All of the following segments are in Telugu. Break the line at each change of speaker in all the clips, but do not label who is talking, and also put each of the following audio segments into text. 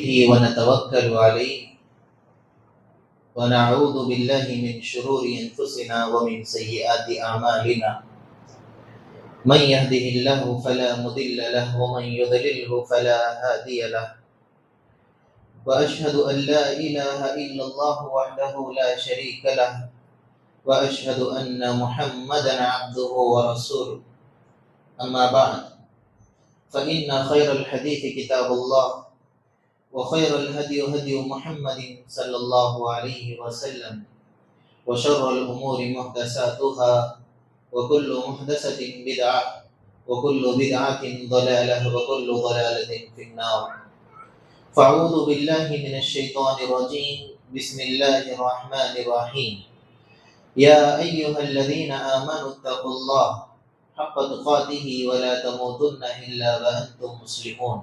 ونتوكل عليه ونعوذ بالله من شرور أنفسنا ومن سيئات أعمالنا من يهده الله فلا مضل له ومن يضلله فلا هادي له وأشهد أن لا إله إلا الله وحده لا شريك له وأشهد أن محمدا عبده ورسوله أما بعد فإن خير الحديث كتاب الله وخير الهدي هدي محمد صلى الله عليه وسلم وشر الأمور محدثاتها وكل محدثة بدعة وكل بدعة ضلالة وكل ضلالة في النار فأعوذ بالله من الشيطان الرجيم بسم الله الرحمن الرحيم يا أيها الذين آمنوا اتقوا الله حق تقاته ولا تموتن إلا وأنتم مسلمون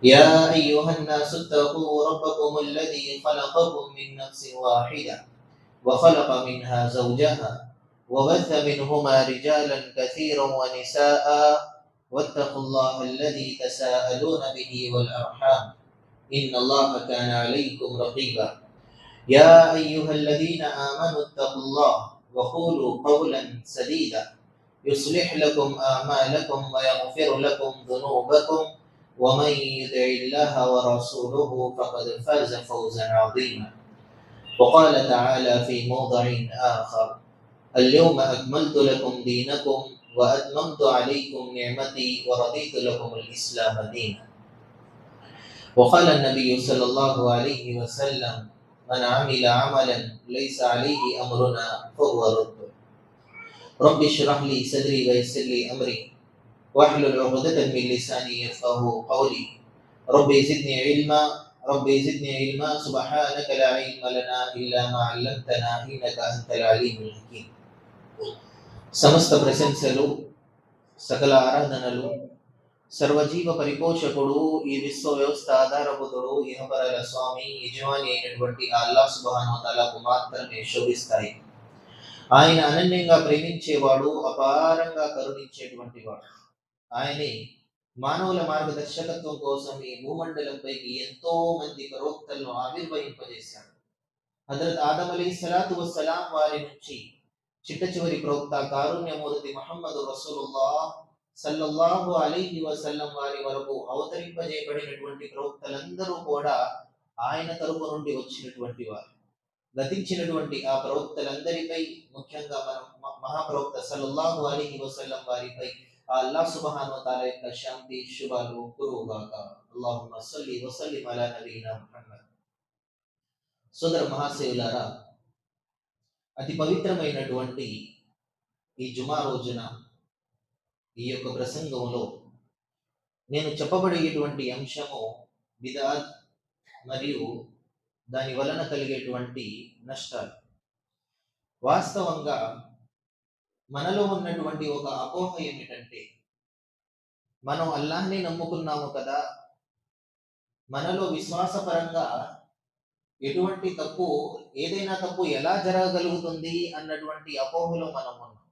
يا أيها الناس اتقوا ربكم الذي خلقكم من نفس واحدة وخلق منها زوجها وبث منهما رجالا كثيرا ونساء واتقوا الله الذي تساءلون به والأرحام إن الله كان عليكم رقيبا يا أيها الذين آمنوا اتقوا الله وقولوا قولا سديدا يصلح لكم أعمالكم ويغفر لكم ذنوبكم ومن يطع الله ورسوله فقد فاز فوزا عظيما وقال تعالى في موضع آخر اليوم أكملت لكم دينكم وأتممت عليكم نعمتي ورضيت لكم الإسلام دينا وقال النبي صلى الله عليه وسلم من عمل عملا ليس عليه أمرنا فهو رد رب اشرح لي صدري ويسر لي أمري واحلل عقدة من لساني يفقهوا قولي ربي زدني علما ربي زدني علما سبحانك لا علم لنا إلا ما علمتنا إنك أنت العليم الحكيم సమస్త ప్రశంసలు సకల ఆరాధనలు సర్వజీవ పరిపోషకుడు ఈ విశ్వ వ్యవస్థ ఆధారభూతుడు ఇహపరల స్వామి యజమాని అయినటువంటి అల్లాహ్ సుబ్హానహు వ తఆలాకు మాత్రమే శోభిస్తాయి. ఆయన అనన్యంగా ప్రేమించేవాడు, అపారంగా కరుణించేటువంటి వాడు. ఆయనే మానవుల మార్గదర్శకత్వం కోసం ఈ భూమండలంపైకి ఎంతో మంది ప్రవక్తలను ఆవిర్భవింపజేశాడు. హజరత్ ఆదం అలైహిస్సలాతు వస్సలాం వారి నుంచి చిట్ట చివరి ప్రవక్త కారుణ్యమూర్తి ముహమ్మదు రసూలుల్లాహ్ సల్లల్లాహు అలైహి వసల్లం వారి వరకు అవతరింపజేయబడినటువంటి ప్రవక్తలందరూ కూడా ఆయన తరపు నుండి వచ్చినటువంటి వారు. గతించినటువంటి ఆ ప్రవక్తలందరిపై, ముఖ్యంగా మనం మహాప్రవక్త సల్లల్లాహు అలైహి వసల్లం వారిపై అల్లాహ్ సుబ్హానహు వ తఆలా యొక్క శాంతి శుభాలు కురుగాక. అల్లాహుమ్మా సల్లి వ సల్లిం అలా నబీనా ముహమ్మద్. సోదర మహాశయులారా, అతి పవిత్రమైనటువంటి ఈ జుమా రోజున ఈ యొక్క ప్రసంగంలో నేను చెప్పబడేటువంటి అంశము బిదాత్ మరియు దాని వలన కలిగేటువంటి నష్టాలు. వాస్తవంగా మనలో ఉన్నటువంటి ఒక అపోహ ఏమిటంటే, మనం అల్లాహ్ని నమ్ముకున్నాము కదా, మనలో విశ్వాసపరంగా ఎటువంటి తప్పు, ఏదైనా తప్పు ఎలా జరగగలుగుతుంది అన్నటువంటి అపోహలో మనం ఉన్నాం.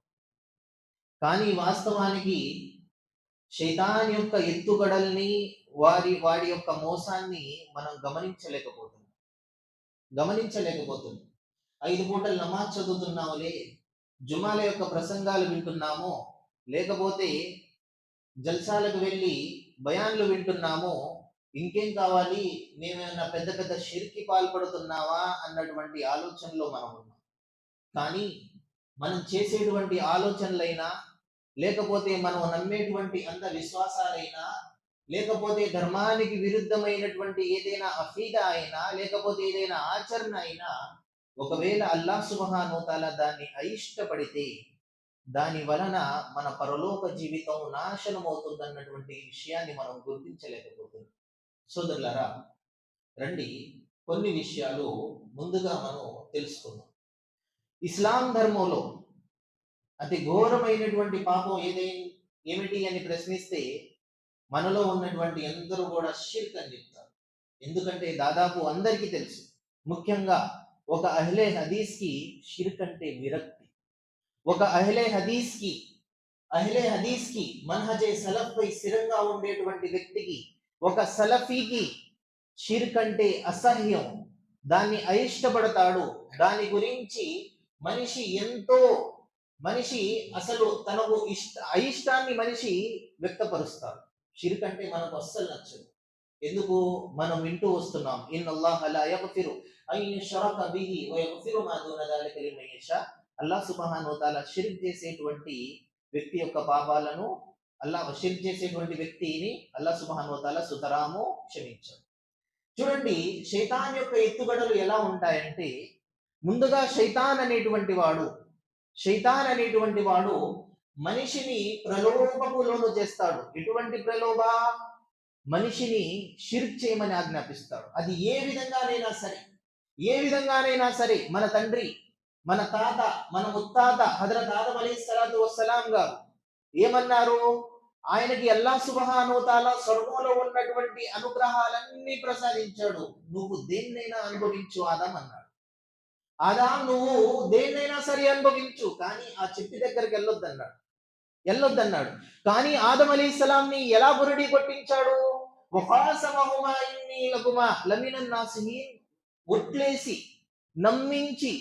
కానీ వాస్తవానికి శైతాన్ యొక్క ఎత్తుగడల్ని, వాడి యొక్క మోసాన్ని మనం గమనించలేకపోతున్నాం. 5 పూటలు నమాజ్ చదువుతున్నాములే, జుమాల యొక్క ప్రసంగాలు వింటున్నాము, లేకపోతే జల్సాలకు వెళ్ళి బయాన్లు వింటున్నాము, ఇంకేం కావాలి, మేమేమైనా పెద్ద పెద్ద షిర్కి పాల్పడుతున్నావా అన్నటువంటి ఆలోచనలో మనం ఉన్నాం. కానీ మనం చేసేటువంటి ఆలోచనలైనా, లేకపోతే మనం నమ్మేటువంటి విశ్వాసాలైనా, లేకపోతే ధర్మానికి విరుద్ధమైనటువంటి ఏదైనా అఫీదా అయినా, లేకపోతే ఏదైనా ఆచరణ అయినా, ఒకవేళ అల్లాహ్ సుబ్హానహు వ తఆలా దాన్ని అయిష్టపడితే దాని వలన మన పరలోక జీవితం నాశనం అవుతుందన్నటువంటి విషయాన్ని మనం గుర్తించలేకపోతున్నాం. సోదరులారా, రండి కొన్ని విషయాలు ముందుగా మనం తెలుసుకుందాం. ఇస్లాం ధర్మంలో అతి ఘోరమైనటువంటి పాపం ఏమిటి అని ప్రశ్నిస్తే మనలో ఉన్నటువంటి అందరూ కూడా షిర్క్ అని చెప్తారు. ఎందుకంటే దాదాపు అందరికీ తెలుసు, ముఖ్యంగా ఒక అహ్లే హదీస్కి షిర్క్ అంటే విరక్తి. ఒక అహ్లే హదీస్కి మన్హజే సలఫ్ పై స్థిరంగా ఉండేటువంటి వ్యక్తికి, ఒక సలఫీకి షిర్క్ అంటే అసహ్యం, దాన్ని అయిష్టపడతాడు. దాని గురించి మనిషి అసలు తనకు అయిష్టాన్ని మనిషి వ్యక్తపరుస్తాడు. షిర్క్ అంటే మనకు అస్సలు నచ్చదు. ఎందుకు? మనం వింటూ వస్తున్నాం, ఇన్నల్లాహ లా యగ్ఫిరు అన్ యుష్రక బిహి వ యగ్ఫిరు మా దూన దాలిక లిమన్ యషా. అల్లాహ్ సుబ్హానహు వ తఆలా షిర్క్ చేసేటువంటి వ్యక్తి యొక్క పాపాలను, షిర్క్ చేసేటువంటి వ్యక్తిని అల్లాహ్ సుబ్హానహు వ తఆలా సుతరాము క్షమించాడు. చూడండి, శైతాన్ యొక్క ఎత్తుగడలు ఎలా ఉంటాయంటే, ముందుగా శైతాన్ అనేటువంటి వాడు మనిషిని ప్రలోభకు లోను చేస్తాడు. ఎటువంటి ప్రలోభ? మనిషిని షిర్క్ చేయమని ఆజ్ఞాపిస్తాడు. అది ఏ విధంగానైనా సరే మన తండ్రి, మన తాత, మన ముత్తాత హజరత్ ఆదం అలైహిస్సలాతు వస్సలాం గారు ఏమన్నారు? ఆయనకి అల్లాహ్ సుబ్హానహు వ తఆలా స్వర్గంలో ఉన్నటువంటి అనుగ్రహాలన్నీ ప్రసాదించాడు. నువ్వు దేన్నైనా అనుభవించు ఆదం అన్నాడు. ఆదాం, నువ్వు దేన్నైనా సరే అనుభవించు, కానీ ఆ చెట్టు దగ్గరికి వెళ్ళొద్దన్నాడు. కానీ ఆదం అలైహిస్సలాంని ఎలా బురడి కొట్టించాడు? వఖాసమహుమా ఇన్నీ లకుమా లమినన్ నాసిహీన్. ఒట్లేసి, నమ్మించి,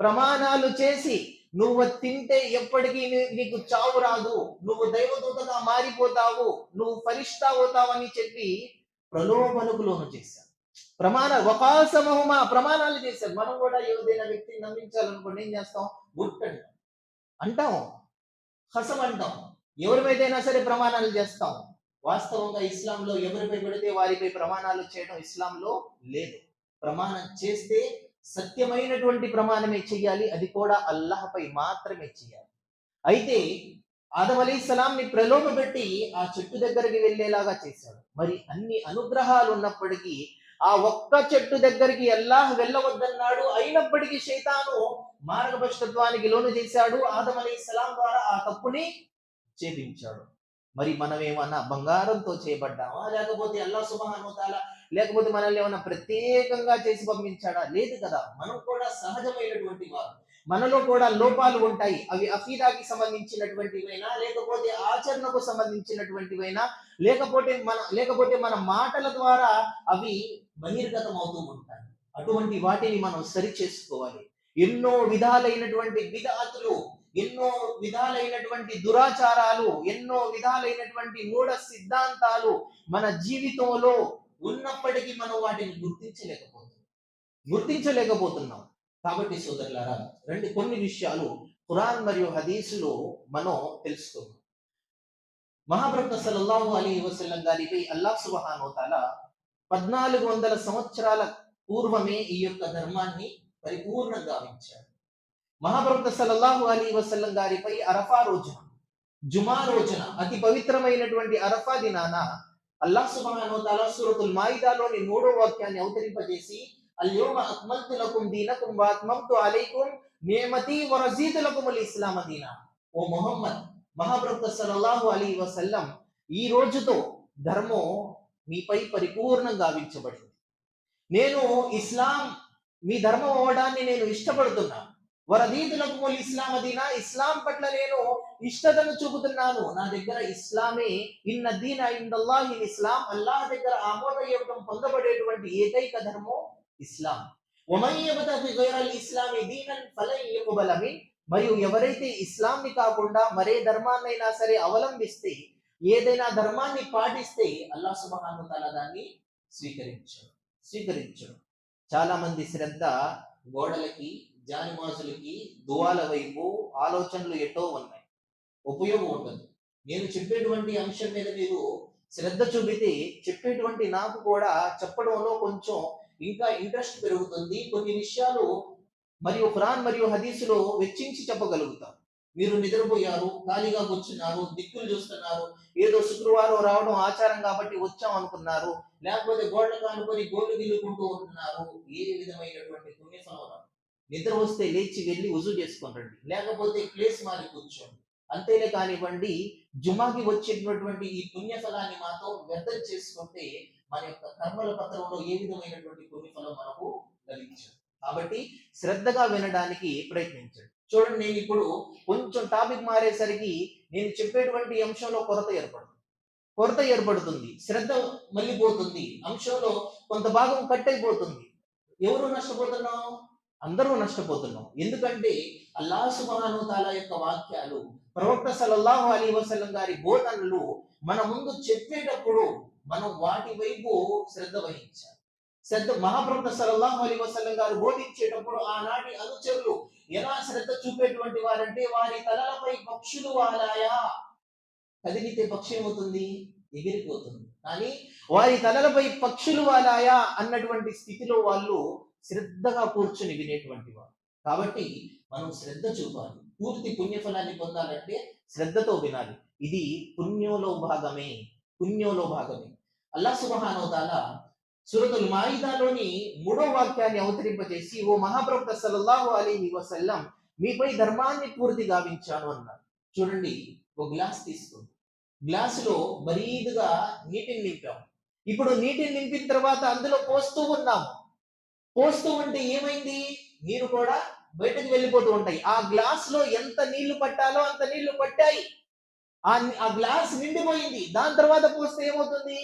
ప్రమాణాలు చేసి, నువ్వు తింటే ఎప్పటికీ నీకు చావు రాదు, నువ్వు దైవదూతగా మారిపోతావు, నువ్వు ఫరిష్తా అవుతావని చెప్పి ప్రలోభనకు లోను చేశారు. ప్రమాణాలు చేశారు. మనం కూడా ఏదైనా వ్యక్తిని నమ్మించాలనుకోండి, ఏం చేస్తాం? అంటాం, హసం అంటాం, ఎవరి మీదైనా సరే ప్రమాణాలు చేస్తాం. వాస్తవంగా ఇస్లాంలో ఎవరిపై పడితే వారిపై ప్రమాణాలు చేయడం ఇస్లాంలో లేదు. ప్రమాణం చేస్తే సత్యమైనటువంటి ప్రమాణమే చెయ్యాలి, అది కూడా అల్లాహ్పై మాత్రమే చెయ్యాలి. అయితే ఆదం అలైహిస్సలాంని ప్రలోభపెట్టి ఆ చెట్టు దగ్గరికి వెళ్ళేలాగా చేశాడు. మరి అన్ని అనుగ్రహాలు ఉన్నప్పటికీ ఆ ఒక్క చెట్టు దగ్గరికి అల్లాహ్ వెళ్ళవద్దన్నాడు. అయినప్పటికీ శైతాను మార్గభ్రష్టత్వానికి లోను చేశాడు. ఆదం అలైహిస్సలాం ద్వారా ఆ తప్పుని చేపించాడు. మరి మనం ఏమన్నా బంగారంతో చేయబడ్డామా? లేకపోతే అల్లాహ్ సుబ్హానహు వ తఆలా లేకపోతే మనల్ని ఏమన్నా ప్రత్యేకంగా చేసి పంపించాడా? లేదు కదా. మనం కూడా సహజమైనటువంటి వారు, మనలో కూడా లోపాలు ఉంటాయి. అవి అకీదాకి సంబంధించినటువంటివైనా, లేకపోతే ఆచరణకు సంబంధించినటువంటివైనా, లేకపోతే మన మాటల ద్వారా అవి బహిర్గతం అవుతూ ఉంటాయి. అటువంటి వాటిని మనం సరి చేసుకోవాలి. ఎన్నో విధాలైనటువంటి బిదఅతులు, ఎన్నో విధాలైనటువంటి దురాచారాలు, ఎన్నో విధాలైనటువంటి మూఢ సిద్ధాంతాలు మన జీవితంలో ఉన్నప్పటికీ మనం వాటిని గుర్తించలేకపోతున్నాం. కాబట్టి సోదరులారా, కొన్ని విషయాలు ఖురాన్ మరియు హదీసులో మనం తెలుసుకుందాం. మహాప్రవక్త సల్లల్లాహు అలైహి వసల్లం గారిపై అల్లాహ్ సుబ్హానహు వ తఆలా 1400 సంవత్సరాల పూర్వమే ఈ యొక్క ధర్మాన్ని పరిపూర్ణంగా ఉంచాడు. మహాప్రవక్త సల్లల్లాహు అలైహి వసల్లం గారిపై అరఫా రోజున, జుమా రోజున, అతి పవిత్రమైనటువంటి అరఫా దినాన అల్లాహ్ సుబ్హానహు వ తఆలా సూరతుల్ మాయిదాలోని 3వ వాక్యాన్ని అవతరింపజేసి, అల్యౌమ అక్మల్తు లకుం దీనకుం వ అత్మమ్తు అలైకుం నిఅమతి వ రజీతు లకుముల్ ఇస్లామ దీనా. ఓ ముహమ్మద్, మహాప్రవక్త సల్లల్లాహు అలైహి వసల్లం, ఈ రోజుతో ధర్మం మీపై పరిపూర్ణంగా గావించబడింది. నేను మీ ధర్మం అవడాన్ని నేను ఇష్టపడుతున్నాను. వరదీతు లకుముల్ ఇస్లామ దీనా, ఇస్లాం పట్ల నేను ఇష్టతను చూపుతున్నాను. నా దగ్గర ఇస్లామే, ఇన్న దీన ఇందల్లాహి ఇస్లాం, అల్లాహ్ దగ్గర ఆమోదయోగ్యం పొందబడేటువంటి ఏకైక ధర్మం ఇస్లాం. వమన్ యబ్తగి గైరల్ ఇస్లామి దీనన్ ఫలన్ యక్బల మిన్. మరియు ఎవరైతే ఇస్లాంని కాకుండా మరే ధర్మాన్నైనా సరే అవలంబిస్తే, ఏదైనా ధర్మాన్ని పాటిస్తే, అల్లాహ్ సుబ్హానహు వ తఆలా దాన్ని స్వీకరించడు. చాలా మంది శ్రద్ధ గోడలకి, జానిమాజులకి, దువాల వైపు ఆలోచనలు ఎటో ఉన్నాయి, ఉపయోగం ఉండదు. నేను చెప్పేటువంటి అంశం మీద మీరు శ్రద్ధ చూపితే, చెప్పేటువంటి నాకు కూడా చెప్పడంలో కొంచెం ఇంకా ఇంట్రెస్ట్ పెరుగుతుంది. కొన్ని విషయాలు మరియు ఖురాన్ మరియు హదీసులో వెచ్చించి చెప్పగలుగుతారు. మీరు నిద్రపోయారు, ఖాళీగా కూర్చున్నారు, దిక్కులు చూస్తున్నారు, ఏదో శుక్రవారం రావడం ఆచారం కాబట్టి వచ్చాం అనుకున్నారు, లేకపోతే గోడలకు అనుకొని గోళ్ళు గిల్లుకుంటూ ఉంటున్నారు, ఏ విధమైనటువంటి పుణ్యఫలం రాదు. నిద్ర వస్తే లేచి వెళ్ళి వుజూ చేసుకొని రండి, లేకపోతే ప్లేస్ మారి కూర్చోండి. అంతేలే కానివ్వండి, జుమాకి వచ్చేటటువంటి ఈ పుణ్యఫలాన్ని మాతో వ్యర్థం చేసుకుంటే మన యొక్క కర్మల పత్రంలో ఏ విధమైనటువంటి పుణ్యఫలం మనకు లభించదు. కాబట్టి శ్రద్ధగా వినడానికి ప్రయత్నించండి. చూడండి, నేను ఇప్పుడు కొంచెం టాపిక్ మారేసరికి నేను చెప్పేటువంటి అంశంలో కొరత ఏర్పడుతుంది, శ్రద్ధ మళ్ళీపోతుంది, అంశంలో కొంత భాగం కట్ అయిపోతుంది. ఎవరు నష్టపోతున్నాం? అందరూ నష్టపోతున్నాం. ఎందుకంటే అల్లాహ్ సుబ్హానహు తాలా యొక్క వాక్యాలు, ప్రవక్త సల్లల్లాహు అలైహి వసల్లం గారి బోధనలు మన ముందు చెప్పేటప్పుడు మనం వాటి వైపు శ్రద్ధ వహించాలి. మహాప్రవక్త సల్లల్లాహు అలైహి వసల్లం గారు బోధించేటప్పుడు ఆనాటి అనుచరులు ఎలా శ్రద్ధ చూపేటువంటి వారంటే, వారి తలలపై పక్షులు వాలాయా, కదిలితే పక్షి ఏమవుతుంది? ఎగిరిపోతుంది. కానీ వారి తలలపై పక్షులు వాలాయా అన్నటువంటి స్థితిలో వాళ్ళు శ్రద్ధగా కూర్చుని వినేటువంటి వారు. కాబట్టి మనం శ్రద్ధ చూపాలి. పూర్తి పుణ్యఫలాన్ని పొందాలంటే శ్రద్ధతో వినాలి. ఇది పుణ్యంలో భాగమే. అల్లాహ్ సుబ్హానహు తాలా సూరతుల్ మాయిదాలోని 3వ వాక్యాన్ని అవతరింపజేసి, ఓ మహాప్రవక్త సల్లల్లాహు అలైహి వసల్లం, మీపై ధర్మాన్ని పూర్తి గావించాను అన్నారు. చూడండి, ఒక గ్లాస్ తీసుకోండి. గ్లాసులో బరీదుగా నీటిని నింపాం. ఇప్పుడు నీటిని నింపిన తర్వాత అందులో పోస్తూ ఉన్నాము. పోస్తూ ఉంటే ఏమైంది? నీరు కూడా బయటకు వెళ్ళిపోతూ ఉంటాయి. ఆ గ్లాస్ లో ఎంత నీళ్లు పట్టాలో అంత నీళ్లు పట్టాయి. ఆ గ్లాస్ నిండిపోయింది. దాని తర్వాత పోస్తే ఏమవుతుంది?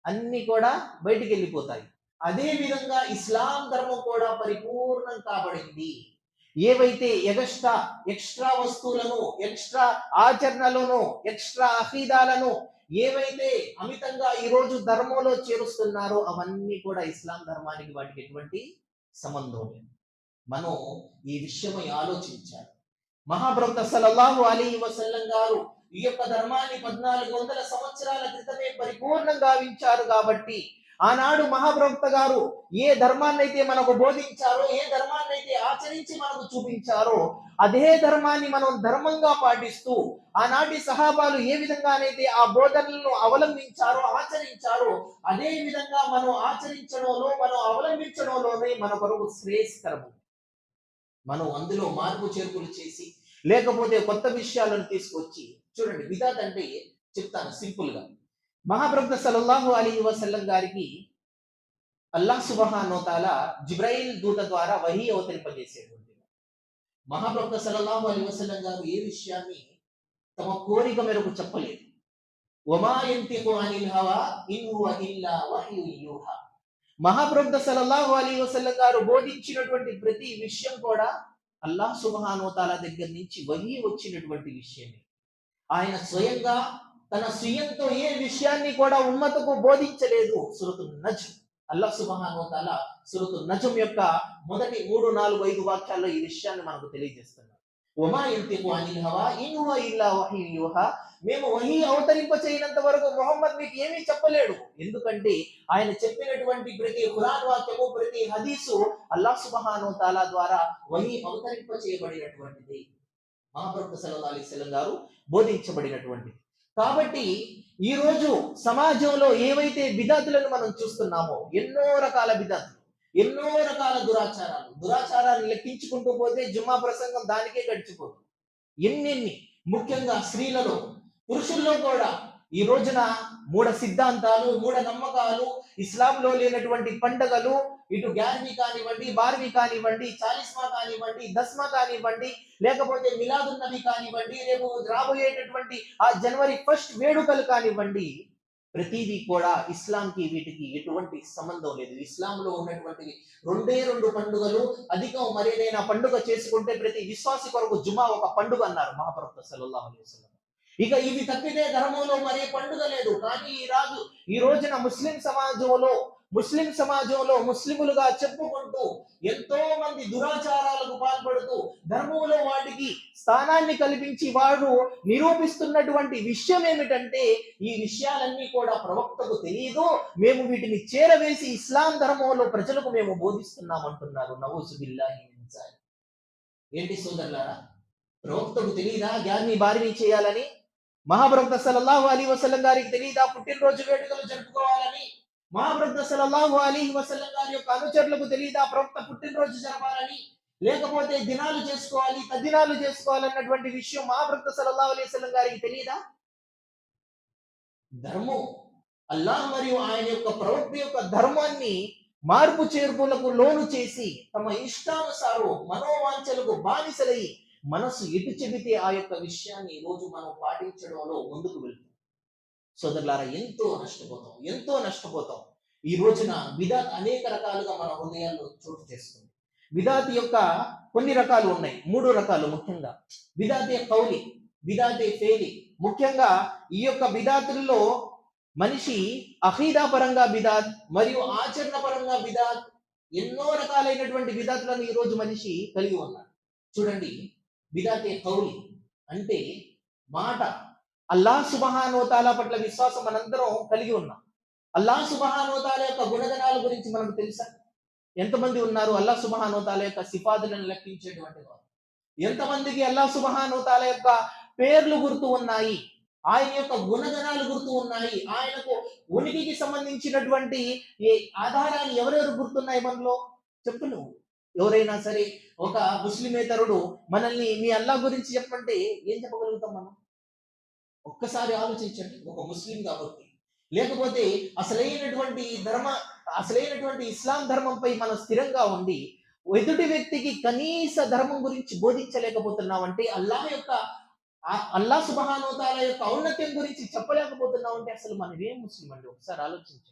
అన్ని కూడా బయటికి వెళ్ళిపోతాయి. అదే విధంగా ఇస్లాం ధర్మం కూడా పరిపూర్ణం కాబడింది. ఏవైతే ఎక్స్ట్రా వస్తువులను, ఎక్స్ట్రా ఆచరణలను, ఎక్స్ట్రా అఖీదాలను ఏవైతే అమితంగా ఈ రోజు ధర్మంలో చేరుస్తున్నారో అవన్నీ కూడా ఇస్లాం ధర్మానికి వాటికి ఎటువంటి సంబంధం లేదు. మనం ఈ విషయమై ఆలోచించాలి. మహాప్రవక్త సల్లల్లాహు అలైహి వసల్లం గారు ఈ యొక్క ధర్మాన్ని 1400 సంవత్సరాల క్రితమే పరిపూర్ణంగా గావించారు. కాబట్టి ఆనాడు మహాప్రవక్త గారు ఏ ధర్మాన్ని అయితే మనకు బోధించారో, ఏ ధర్మాన్ని అయితే ఆచరించి మనకు చూపించారో, అదే ధర్మాన్ని మనం ధర్మంగా పాటిస్తూ, ఆనాటి సహాబాలు ఏ విధంగానైతే ఆ బోధనలను అవలంబించారో, ఆచరించారో, అదే విధంగా మనం ఆచరించడంలో, మనం అవలంబించడంలోనే మన కొరకు శ్రేయస్కరము. మనం అందులో మార్పు చేర్పులు చేసి, లేకపోతే కొత్త విషయాలను తీసుకొచ్చి, చూడండి, బిదాత్ అంటే చెప్తాను సింపుల్ గా. మహాప్రవక్త సల్లల్లాహు అలైహి వసల్లం గారికి అల్లాహ్ సుబ్హానహు తాలా జిబ్రాయిల్ దూత ద్వారా వహీ అవతరింపజేసేటువంటి మహాప్రవక్త సల్లల్లాహు అలైహి వసల్లం గారు ఏ విషయాన్ని తమ కోరిక మేరకు చెప్పలేదు. వమా యంతికు అనిల్ హవా ఇన్ హువ ఇల్లా వహ్యు యూహా. మహాప్రవక్త సల్లల్లాహు అలైహి వసల్లం గారు బోధించినటువంటి ప్రతి విషయం కూడా అల్లాహ్ సుబ్హానహు తాలా దగ్గర నుంచి వహీ వచ్చినటువంటి విషయమే. ఆయన స్వయంగా తన స్వయంతో ఏ విషయాన్ని కూడా ఉమ్మతకు బోధించలేదు. సూరతున్ నజ్మ్, అల్లాహ్ సుబ్హానహు తాలా సూరతున్ నజ్మ్ యొక్క మొదటి 3, 4, 5 వాక్యాల్లో ఈ విషయాన్ని మనకు తెలియజేస్తున్నారు. వమా యంతికు అనిల్ హవా ఇన్ హువ ఇల్లా వహ్యు యూహా. మేము వహీ అవతరింప చేయనంత వరకు మొహమ్మద్ మీకు ఏమీ చెప్పలేడు. ఎందుకంటే ఆయన చెప్పినటువంటి ప్రతి ఖురాన్ వాక్యము, ప్రతి హదీసు అల్లాహ్ సుబ్హానహు తాలా ద్వారా వహీ అవతరింప చేయబడినటువంటిది. మహాప్రవక్త సల్లల్లాహు అలైహి వసల్లం గారు బోధించబడినటువంటి. కాబట్టి ఈ రోజు సమాజంలో ఏవైతే బిదాతులను మనం చూస్తున్నామో, ఎన్నో రకాల బిదాతులు, ఎన్నో రకాల దురాచారాలు లెక్కించుకుంటూ పోతే జుమ్మా ప్రసంగం దానికే గడిచిపోతుంది. ఎన్నెన్ని, ముఖ్యంగా స్త్రీలలో, పురుషుల్లో కూడా ఈ రోజున మూఢ సిద్ధాంతాలు, మూఢ నమ్మకాలు, ఇస్లాంలో లేనటువంటి పండుగలు, ఇటు గ్యార్వి కానివ్వండి, బార్వి కానివ్వండి, చాలిస్మా కానివ్వండి, దస్మా కానివ్వండి, లేకపోతే మిలాదున్ నబీ కానివ్వండి, రేపు రాబోయేటటువంటి ఆ జనవరి 1 వేడుకలు కానివ్వండి, ప్రతిదీ కూడా ఇస్లాంకి వీటికి ఎటువంటి సంబంధం లేదు. ఇస్లాంలో ఉన్నటువంటి 2 పండుగలు అధికం. మరేదైనా పండుగ చేసుకుంటే ప్రతి విశ్వాసి కొరకు జుమా ఒక పండుగ అన్నారు మహాప్రవక్త సల్లల్లాహు అలైహి వసల్లం. ఇక ఇవి తప్పితే ధర్మంలో మరే పండుగ లేదు. కానీ ఈ రోజున ముస్లిం సమాజంలో ముస్లిములుగా చెప్పుకుంటూ ఎంతో మంది దురాచారాలకు పాల్పడుతూ ధర్మంలో వాటికి స్థానాన్ని కల్పించి వారు నిరూపిస్తున్నటువంటి విషయం ఏమిటంటే, ఈ విషయాలన్నీ కూడా ప్రవక్తకు తెలియదు, మేము వీటిని చేరవేసి ఇస్లాం ధర్మంలో ప్రజలకు మేము బోధిస్తున్నామంటున్నారు. నవూజు బిల్లాహి మిన్ జాలిక్. ఏంటి సోదరులారా, ప్రవక్తకు తెలియదా గ్యార్ని బారిని చేయాలని? మహాప్రవక్త సల్లల్లాహు అలైహి వసల్లం గారికి తెలియదా పుట్టినరోజు వేడుకలు జరుపుకోవాలని? మహాప్రవక్త సల్లల్లాహు అలైహి వసల్లం గారి యొక్క అనుచరులకు తెలియదా ప్రవక్త పుట్టినరోజు జరపాలని, లేకపోతే దినాలు చేసుకోవాలి, తద్దినాలు చేసుకోవాలన్నటువంటి విషయం మహాప్రవక్త సల్లల్లాహు అలైహి వసల్లం గారికి తెలియదా? ధర్మం, అల్లాహ్ మరియు ఆయన యొక్క ప్రవక్త యొక్క ధర్మాన్ని మార్పు చేర్పులకు లోను చేసి తమ ఇష్టానుసారం మనోవాంఛలకు బానిసలై మనసు ఎటు చెబితే ఆ యొక్క విషయాన్ని ఈ రోజు మనం పాటించడంలో ముందుకు వెళ్తాం. సోదరులారా, ఎంతో నష్టపోతాం. ఈ రోజున బిదాత్ అనేక రకాలుగా మన హృదయాల్లో చోటు చేస్తుంది. బిదాత్ యొక్క కొన్ని రకాలు ఉన్నాయి, 3 రకాలు ముఖ్యంగా. బిదాతే కౌలి, బిదాతే ఫేలి. ముఖ్యంగా ఈ యొక్క బిదాతుల్లో మనిషి అఖీదా పరంగా బిదాత్ మరియు ఆచరణ పరంగా బిదాత్, ఎన్నో రకాలైనటువంటి బిదాతులను ఈ రోజు మనిషి కలిగి ఉన్నాడు. చూడండి, బిదాతే కౌలి అంటే మాట. అల్లాహ్ సుబ్హానహు వ తఆలా పట్ల విశ్వాసం మనందరం కలిగి ఉన్నాం. అల్లాహ్ సుబ్హానహు వ తఆలా యొక్క గుణగణాల గురించి మనకు తెలుసా? ఎంతమంది ఉన్నారు అల్లాహ్ సుబ్హానహు వ తఆలా యొక్క సిఫాతులను లెక్కించేటువంటి వారు? ఎంతమందికి అల్లాహ్ సుబ్హానహు వ తఆలా యొక్క పేర్లు గుర్తు ఉన్నాయి, ఆయన యొక్క గుణగణాలు గుర్తు ఉన్నాయి, ఆయనకు ఉనికికి సంబంధించినటువంటి ఏ ఆధారాలు ఎవరెవరు గుర్తున్నాయి మనలో? చెప్పు నువ్వు. ఎవరైనా సరే ఒక ముస్లిమేతరుడు మనల్ని మీ అల్లాహ్ గురించి చెప్పంటే ఏం చెప్పగలుగుతాం మనం? ఒక్కసారి ఆలోచించండి. ఒక ముస్లిం కాబట్టి, లేకపోతే అసలైనటువంటి ఇస్లాం ధర్మంపై మనం స్థిరంగా ఉండి ఎదుటి వ్యక్తికి కనీస ధర్మం గురించి బోధించలేకపోతున్నామంటే, అల్లాహ్ సుబ్హానహు వ తఆలా యొక్క ఔన్నత్యం గురించి చెప్పలేకపోతున్నామంటే అసలు మనం ఏం ముస్లిం అండి? ఒకసారి ఆలోచించండి.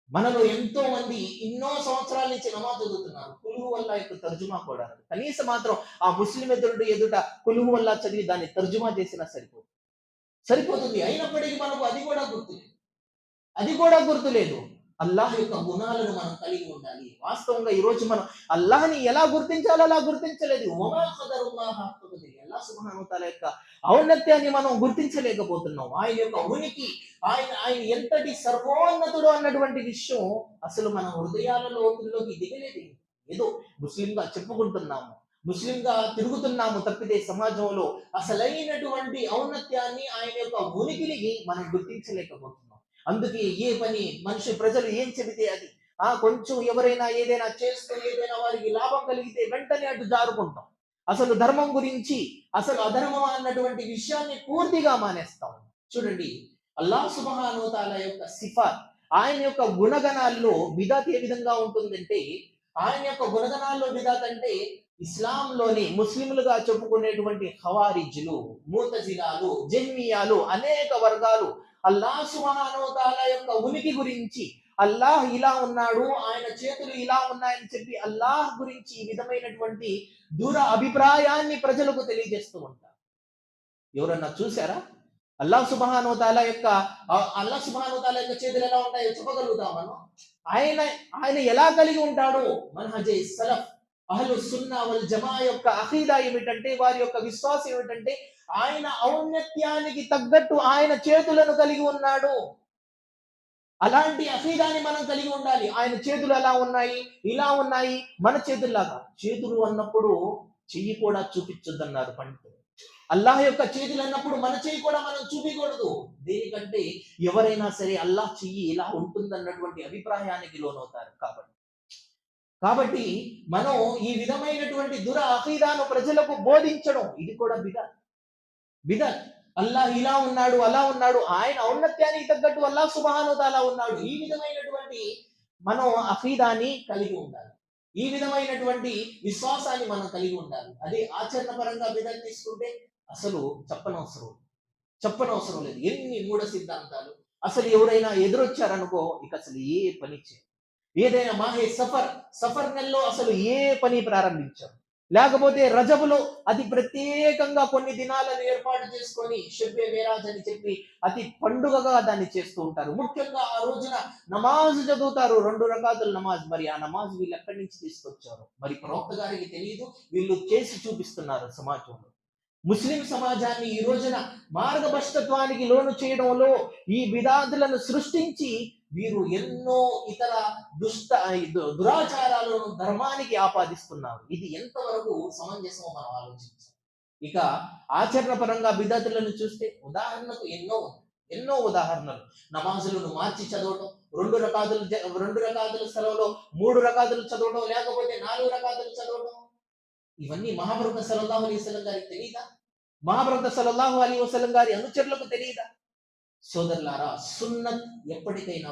మనలో ఎంతో మంది ఎన్నో సంవత్సరాల నుంచి నమాజ్ చదువుతున్నారు, కులుహు వల్లా యొక్క తర్జుమా కూడా రాదు. కనీసం మాత్రం ఆ ముస్లిం ఎదుట కులుహు వల్లా చదివి దాన్ని తర్జుమా చేసినా సరిపోతుంది. అయినప్పటికీ మనకు అది కూడా గుర్తులేదు. అల్లాహ్ యొక్క గుణాలను మనం కలిగి ఉండాలి. వాస్తవంగా ఈ రోజు మనం అల్లాహ్ని ఎలా గుర్తించాలో అలా గుర్తించలేదు. అల్లాహ్ సుబ్హానహు వ తఆలా యొక్క ఔన్నత్యాన్ని మనం గుర్తించలేకపోతున్నాం. ఆయన యొక్క ఉనికి, ఆయన ఎంతటి సర్వోన్నతుడు అన్నటువంటి విషయం అసలు మన హృదయాల లోతుల్లోకి దిగలేదు. ఏదో ముస్లింగా చెప్పుకుంటున్నాము, ముస్లింగా తిరుగుతున్నాము తప్పితే సమాజంలో అసలైనటువంటి ఔన్నత్యాన్ని, ఆయన యొక్క ఉనికిని మనం గుర్తించలేకపోతున్నాం. అందుకే ఏ పని ప్రజలు ఏం చెబితే అది, కొంచెం ఎవరైనా ఏదైనా చేస్తూ ఏదైనా వారికి లాభం కలిగితే వెంటనే అటు జారుకుంటాం. అసలు ధర్మం గురించి, అసలు అధర్మం అన్నటువంటి విషయాన్ని పూర్తిగా మానేస్తాం. చూడండి, అల్లాహ్ సుబ్హానహు వ తఆలా యొక్క సిఫాత్, ఆయన యొక్క గుణగణాల్లో బిదాత్ ఏ విధంగా ఉంటుందంటే, ఆయన యొక్క గుణగణాల్లో బిదాత్ అంటే ఇస్లాంలోని ముస్లింలుగా చెప్పుకునేటువంటి ఖవారిజ్లు, ముతజిలాలు, జహ్మియాలు, అనేక వర్గాలు అల్లాహ్ సుబ్హానహు వ తఆలా యొక్క ఉనికి గురించి, అల్లాహ్ ఇలా ఉన్నాడు, ఆయన చేతులు ఇలా ఉన్నాయని చెప్పి అల్లాహ్ గురించి ఈ విధమైనటువంటి దూర అభిప్రాయాన్ని ప్రజలకు తెలియజేస్తూ ఉంటారు. ఎవరన్నా చూసారా? అల్లాహ్ సుబ్హానహు వ తఆలా యొక్క చేతులు ఎలా ఉంటాయో చెప్పగలుగుతాం మనం? ఆయన ఎలా కలిగి ఉంటాడు? మన్హజే సలఫ్ అహ్లు సున్నా వల్ జమా యొక్క అఖీదా ఏమిటంటే, వారి యొక్క విశ్వాసం ఏమిటంటే, ఆయన ఔన్నత్యానికి తగ్గట్టు ఆయన చేతులను కలిగి ఉన్నాడు. అలాంటి అఖీదాని మనం కలిగి ఉండాలి. ఆయన చేతులు ఎలా ఉన్నాయి, ఇలా ఉన్నాయి, మన చేతుల్లాగా. చేతులు అన్నప్పుడు చెయ్యి కూడా చూపించొద్దన్నారు పండితులు. అల్లాహ్ యొక్క చేతులు అన్నప్పుడు మన చెయ్యి కూడా మనం చూపించకూడదు. దేనికంటే ఎవరైనా సరే అల్లాహ్ చెయ్యి ఇలా ఉంటుందన్నటువంటి అభిప్రాయానికి లోనవుతారు. కాబట్టి మనం ఈ విధమైనటువంటి అఖీదాను ప్రజలకు బోధించడం, ఇది కూడా బిదత్. అల్లాహ్ ఇలా ఉన్నాడు, అలా ఉన్నాడు, ఆయన ఔన్నత్యానికి తగ్గట్టు అల్లాహ్ సుబ్హానహు వ తఆలా ఉన్నాడు. ఈ విధమైనటువంటి మనం అఖీదాని కలిగి ఉండాలి. ఈ విధమైనటువంటి విశ్వాసాన్ని మనం కలిగి ఉండాలి. అదే ఆచరణ పరంగా బిదత్ తీసుకుంటే అసలు చెప్పనవసరం లేదు. ఎన్ని మూఢ సిద్ధాంతాలు. అసలు ఎవరైనా ఎదురొచ్చారనుకో ఇక అసలు ఏ పని చేయరు. ఏదైనా సఫర్ నెలలో అసలు ఏ పని ప్రారంభించారు. లేకపోతే రజబులో అతి ప్రత్యేకంగా కొన్ని దినాలను ఏర్పాటు చేసుకొని షబ్బే మేరాజ్ అని చెప్పి అతి పండుగగా దాన్ని చేస్తూ ఉంటారు. ముఖ్యంగా ఆ రోజున నమాజ్ చదువుతారు, 2 రకాతుల నమాజ్. మరి ఆ నమాజ్ వీళ్ళు ఎక్కడి నుంచి తీసుకొచ్చారు? మరి ప్రవక్త గారికి తెలియదు, వీళ్ళు చేసి చూపిస్తున్నారు సమాజంలో. ముస్లిం సమాజాన్ని ఈ రోజున మార్గభ్రష్టత్వానికి లోను చేయడంలో ఈ బిదాతులను సృష్టించి వీరు ఎన్నో ఇతర దురాచారాలను ధర్మానికి ఆపాదిస్తున్నారు. ఇది ఎంతవరకు సమంజసమో మనం ఆలోచించాలి. ఇక ఆచరణ పరంగా బిదాతులను చూస్తే ఉదాహరణకు ఎన్నో ఉదాహరణలు. నమాజులను మార్చి చదవడం, 2 రకాతుల స్థలంలో 3 రకాతులు చదవడం, లేకపోతే 4 రకాతులు చదవడం. ఇవన్నీ మహాప్రభు సల్లల్లాహు అలైహి వసల్లం గారికి తెలియదా? మహాప్రభు సల్లల్లాహు అలైహి వసల్లం గారి అనుచరులకు తెలియదా? సోదరులారా, సున్నత్ ఎప్పటికైనా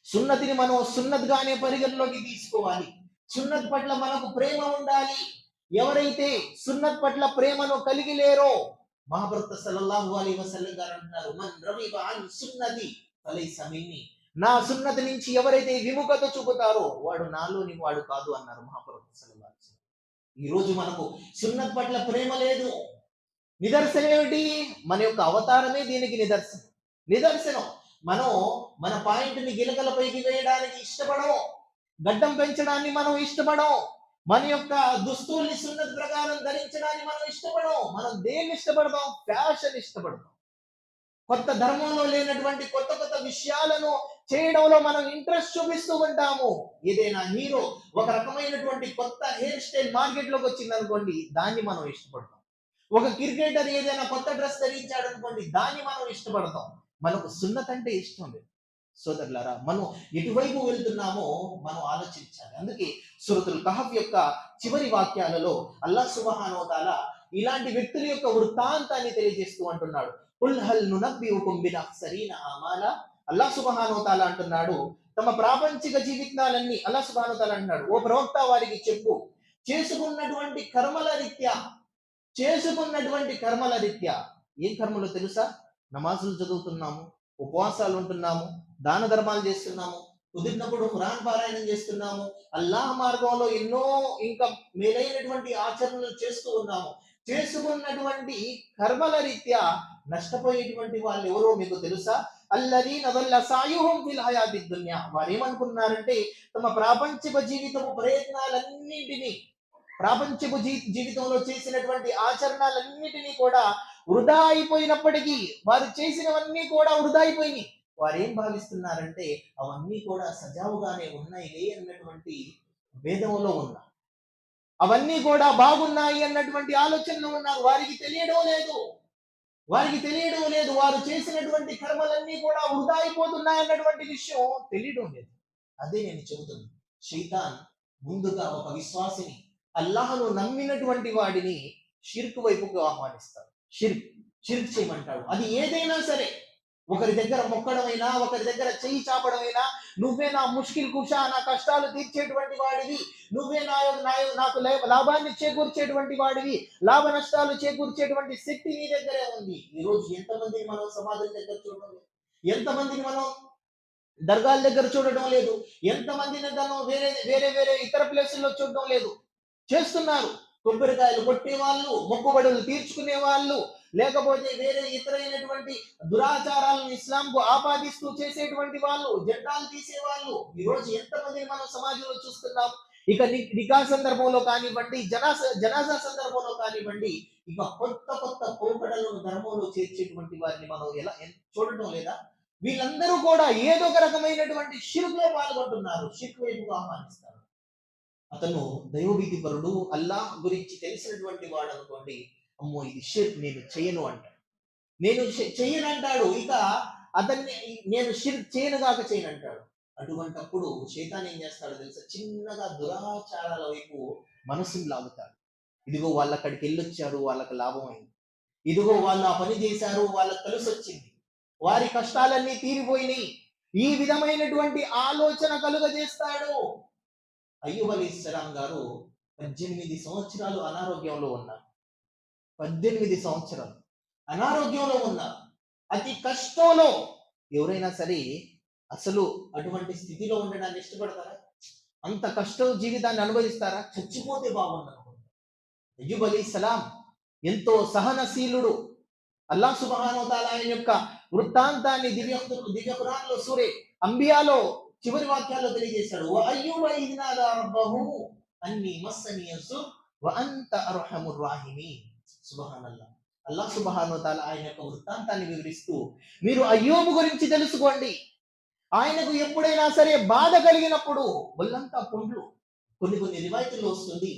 సున్నతిని మనం సున్నత్ గానే పరిగణలోకి తీసుకోవాలి. సున్నత్ పట్ల మనకు ప్రేమ ఉండాలి. ఎవరైతే సున్నత్ పట్ల ప్రేమను కలిగి లేరో, మహాప్రవక్త సల్లల్లాహు అలైహి వసల్లం గారు అంటున్నారు, మన్ రగిబ అన్ సున్నతి ఫలైస మిన్నీ. నా సున్నతి నుంచి ఎవరైతే విముఖత చూపుతారో వాడు నాలోని వాడు కాదు అన్నారు మహాప్రభు సల్లల్లాహు అలైహి వసల్లం. ఈ రోజు మనకు సున్నత్ పట్ల ప్రేమ లేదు. నిదర్శనం ఏమిటి? మన యొక్క అవతారమే దీనికి నిదర్శనం. మనం మన పాయింట్ ని గిలకలపైకి వేయడానికి ఇష్టపడం, గడ్డం పెంచడాన్ని మనం ఇష్టపడం, మన యొక్క దుస్తుల్ని సున్నత్ ప్రకారం ధరించడాన్ని మనం ఇష్టపడం. మనం దేన్ని ఇష్టపడతాం? ఫ్యాషన్ ఇష్టపడతాం. కొత్త ధర్మంలో లేనటువంటి కొత్త కొత్త విషయాలను చేయడంలో మనం ఇంట్రెస్ట్ చూపిస్తూ ఉంటాము. ఏదైనా హీరో ఒక రకమైనటువంటి కొత్త హెయిర్ స్టైల్ మార్కెట్ లోకి వచ్చింది అనుకోండి, దాన్ని మనం ఇష్టపడతాం. ఒక క్రికెటర్ ఏదైనా కొత్త డ్రెస్ ధరించాడు అనుకోండి, దాన్ని మనం ఇష్టపడతాం. మనకు సున్నత్ అంటే ఇష్టం లేదు. సోదరులారా, మనం ఎటువైపు వెళ్తున్నామో మనం ఆలోచించాలి. అందుకే సూరతుల్ కహఫ్ యొక్క చివరి వాక్యాలలో అల్లాహ్ సుబ్హానహు వ తఆలా ఇలాంటి వ్యక్తుల యొక్క వృత్తాంతాన్ని తెలియజేస్తూ అంటున్నాడు. కుల్ హల్ నునబ్బిఉకుం బిల్ అఖ్సరీన అమాలా. అల్లాహ్ సుబ్హానహు వ తఆలా అంటున్నాడు, తమ ప్రాపంచిక జీవితాలన్నీ అల్లాహ్ సుబ్హానహు వ తఆలా అంటున్నాడు, ఓ ప్రవక్త వారికి చెప్పు, చేసుకున్నటువంటి కర్మల రీత్యా ఏం కర్మలు తెలుసా? నమాజులు చదువుతున్నాము, ఉపవాసాలు ఉంటున్నాము, దాన ధర్మాలు చేస్తున్నాము, కుదిరినప్పుడు ఖురాన్ పారాయణం చేస్తున్నాము, అల్లాహ్ మార్గంలో ఎన్నో ఇంకా మేలైనటువంటి ఆచరణలు చేస్తూ ఉన్నాము. చేసుకున్నటువంటి కర్మల రీత్యా నష్టపోయేటువంటి వాళ్ళు ఎవరో మీకు తెలుసా? అల్లదీన దల్ల సాయుహుం ఫిల్ హయాతిద్ దున్యా. వారు ఏమనుకున్నారంటే తమ ప్రాపంచిక జీవితపు ప్రయత్నాలన్నింటినీ, ప్రాపంచపు జీవితంలో చేసినటువంటి ఆచరణలన్నిటినీ కూడా వృధా అయిపోయినప్పటికీ, వారు చేసినవన్నీ కూడా వృధా అయిపోయినాయి. వారు ఏం భావిస్తున్నారంటే అవన్నీ కూడా సజావుగానే ఉన్నాయి అన్నటువంటి వేదంలో ఉన్నారు, అవన్నీ కూడా బాగున్నాయి అన్నటువంటి ఆలోచనలో ఉన్నారు. వారికి తెలియడం లేదు, వారు చేసినటువంటి కర్మలన్నీ కూడా వృధా అయిపోతున్నాయి అన్నటువంటి విషయం తెలియడం లేదు. అదే నేను చెబుతుంది. శైతాన్ ముందుగా ఒక విశ్వాసిని, అల్లాహను నమ్మినటువంటి వాడిని షిర్క్ వైపుకు ఆహ్వానిస్తాడు. షిర్క్ చేయమంటాడు. అది ఏదైనా సరే, ఒకరి దగ్గర మొక్కడమైనా, ఒకరి దగ్గర చెయ్యి చాపడమైనా, నువ్వే నా ముష్కిల్ కుషా, నా కష్టాలు తీర్చేటువంటి వాడివి, నువ్వే నాకు లాభాన్ని చేకూర్చేటువంటి వాడివి, లాభ నష్టాలు చేకూర్చేటువంటి శక్తి నీ దగ్గరే ఉంది. ఈ రోజు ఎంతమందిని మనం సమాధుల దగ్గర చూడడం లేదు, ఎంతమందిని మనం దర్గాల దగ్గర చూడడం లేదు, ఎంతమందిని మనం వేరే వేరే వేరే ఇతర ప్లేసుల్లో చూడడం లేదు. చేస్తున్నారు. కొబ్బరికాయలు కొట్టే వాళ్ళు, మొక్కుబడులు తీర్చుకునే వాళ్ళు, లేకపోతే వేరే ఇతరైనటువంటి దురాచారాలను ఇస్లాంకు ఆపాదిస్తూ చేసేటువంటి వాళ్ళు, జెండాలు తీసేవాళ్ళు. ఈ రోజు ఎంతమందిని మనం సమాజంలో చూస్తున్నాం. ఇక నికా సందర్భంలో కానివ్వండి, జనాజా సందర్భంలో కానివ్వండి, ఇక కొత్త కొత్త పోకడలను ధర్మంలో చేర్చేటువంటి వారిని మనం చూడటం లేదా? వీళ్ళందరూ కూడా ఏదో ఒక రకమైనటువంటి షిర్కులో పాల్గొంటున్నారు, షిర్క్ వైపుగా ఆహ్వానిస్తారు. అతను దైవభీతి పరుడు, అల్లాహ్ గురించి తెలిసినటువంటి వాడు అనుకోండి, అమ్మో ఇది షిర్క్, నేను చెయ్యను అంటాడు. నేను చెయ్యనంటాడు. ఇక అతన్ని నేను షిర్క్ చేయను అంటాడు. అటువంటప్పుడు శైతాన్ ఏం చేస్తాడో తెలుసా? చిన్నగా దురాచారాల వైపు మనసుని లాగుతాడు. ఇదిగో వాళ్ళు అక్కడికి వెళ్ళొచ్చారు, వాళ్ళకి లాభం అయింది. ఇదిగో వాళ్ళు ఆ పని చేశారు, వాళ్ళకి కలిసి వచ్చింది, వారి కష్టాలన్నీ తీరిపోయినాయి. ఈ విధమైనటువంటి ఆలోచన కలుగజేస్తాడు. అయ్యూబ్ అలైహిస్సలాం గారు 18 సంవత్సరాలు అనారోగ్యంలో ఉన్నారు. 18 సంవత్సరాలు అనారోగ్యంలో ఉన్నారు. అతి కష్టంలో. ఎవరైనా సరే అసలు అటువంటి స్థితిలో ఉండడాన్ని ఇష్టపడతారా? అంత కష్ట జీవితాన్ని అనుభవిస్తారా? చచ్చిపోతే బాగుంది అనుకుంటారు. అయ్యూబ్ అలైహిస్సలాం ఎంతో సహనశీలుడు. అల్లాహ్ సుబ్హానహు వ తఆలా ఆయన యొక్క వృత్తాంతాన్ని దివ్య ఖురాన్లో సూరే అంబియాలో చివరి వాక్యాల్లో తెలియజేశాడు. వ అయ్యూబ ఇద్ నాదా రబ్బహు అన్నీ మస్సని యస్సుర్ వ అంత అర్హముర్ రాహిమీన్. సుబ్హానల్లాహ్. అల్లాహ్ సుబ్హానహు వ తఆలా ఆయన యొక్క వృత్తాంతాన్ని వివరిస్తూ, మీరు అయ్యూబు గురించి తెలుసుకోండి. ఆయనకు ఎప్పుడైనా సరే బాధ కలిగినప్పుడు ఒళ్ళంతా పుండ్లు. కొన్ని రివాయతుల్లో వస్తుంది,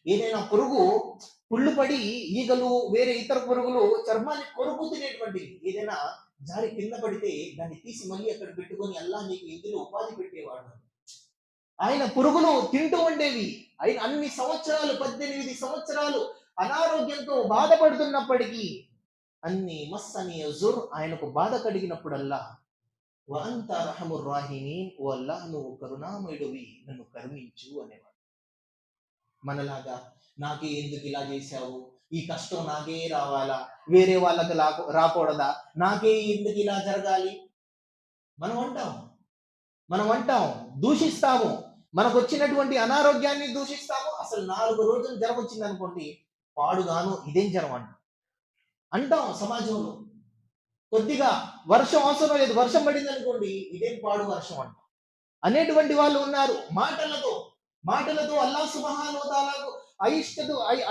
ఏదైనా పుళ్ళు పడి ఈగలు, వేరే ఇతర పురుగులు చర్మాన్ని కొరుకు తినేటువంటివి, ఏదైనా జారి కింద పడితే దాన్ని తీసి మళ్ళీ అక్కడ పెట్టుకొని అల్లాహ్ నీకు ఇంటిలో ఉపాధి పెట్టేవాడు. ఆయన పురుగులు తింటూ ఉండేవి. ఆయన అన్ని సంవత్సరాలు, 18 సంవత్సరాలు అనారోగ్యంతో బాధపడుతున్నప్పటికీ అన్ని మస్సని యజుర్, ఆయనకు బాధ కలిగినప్పుడల్లా వ అంత అర్హముర్ రాహిమీన్, ఓ అల్లాహ్ నువ్వు కరుణామయుడివి, నన్ను కరుణించు అనేవాడు. మనలాగా నాకే ఎందుకు ఇలా చేశావు, ఈ కష్టం నాకే రావాలా, వేరే వాళ్ళకి రాకూడదా, నాకే ఎందుకు ఇలా జరగాలి మనం అంటాం. మనం అంటాం, దూషిస్తాము, మనకు వచ్చినటువంటి అనారోగ్యాన్ని దూషిస్తాము. అసలు 4 రోజులు జ్వరం వచ్చింది అనుకోండి, పాడుగాను ఇదేం జ్వరం అంటాం సమాజంలో. కొద్దిగా వర్షం అవసరం లేదు, వర్షం పడింది అనుకోండి, ఇదేం పాడు వర్షం అనేటువంటి వాళ్ళు ఉన్నారు. మాటలతో అల్లాహ్ సుబ్హానహు వ తఆలాకు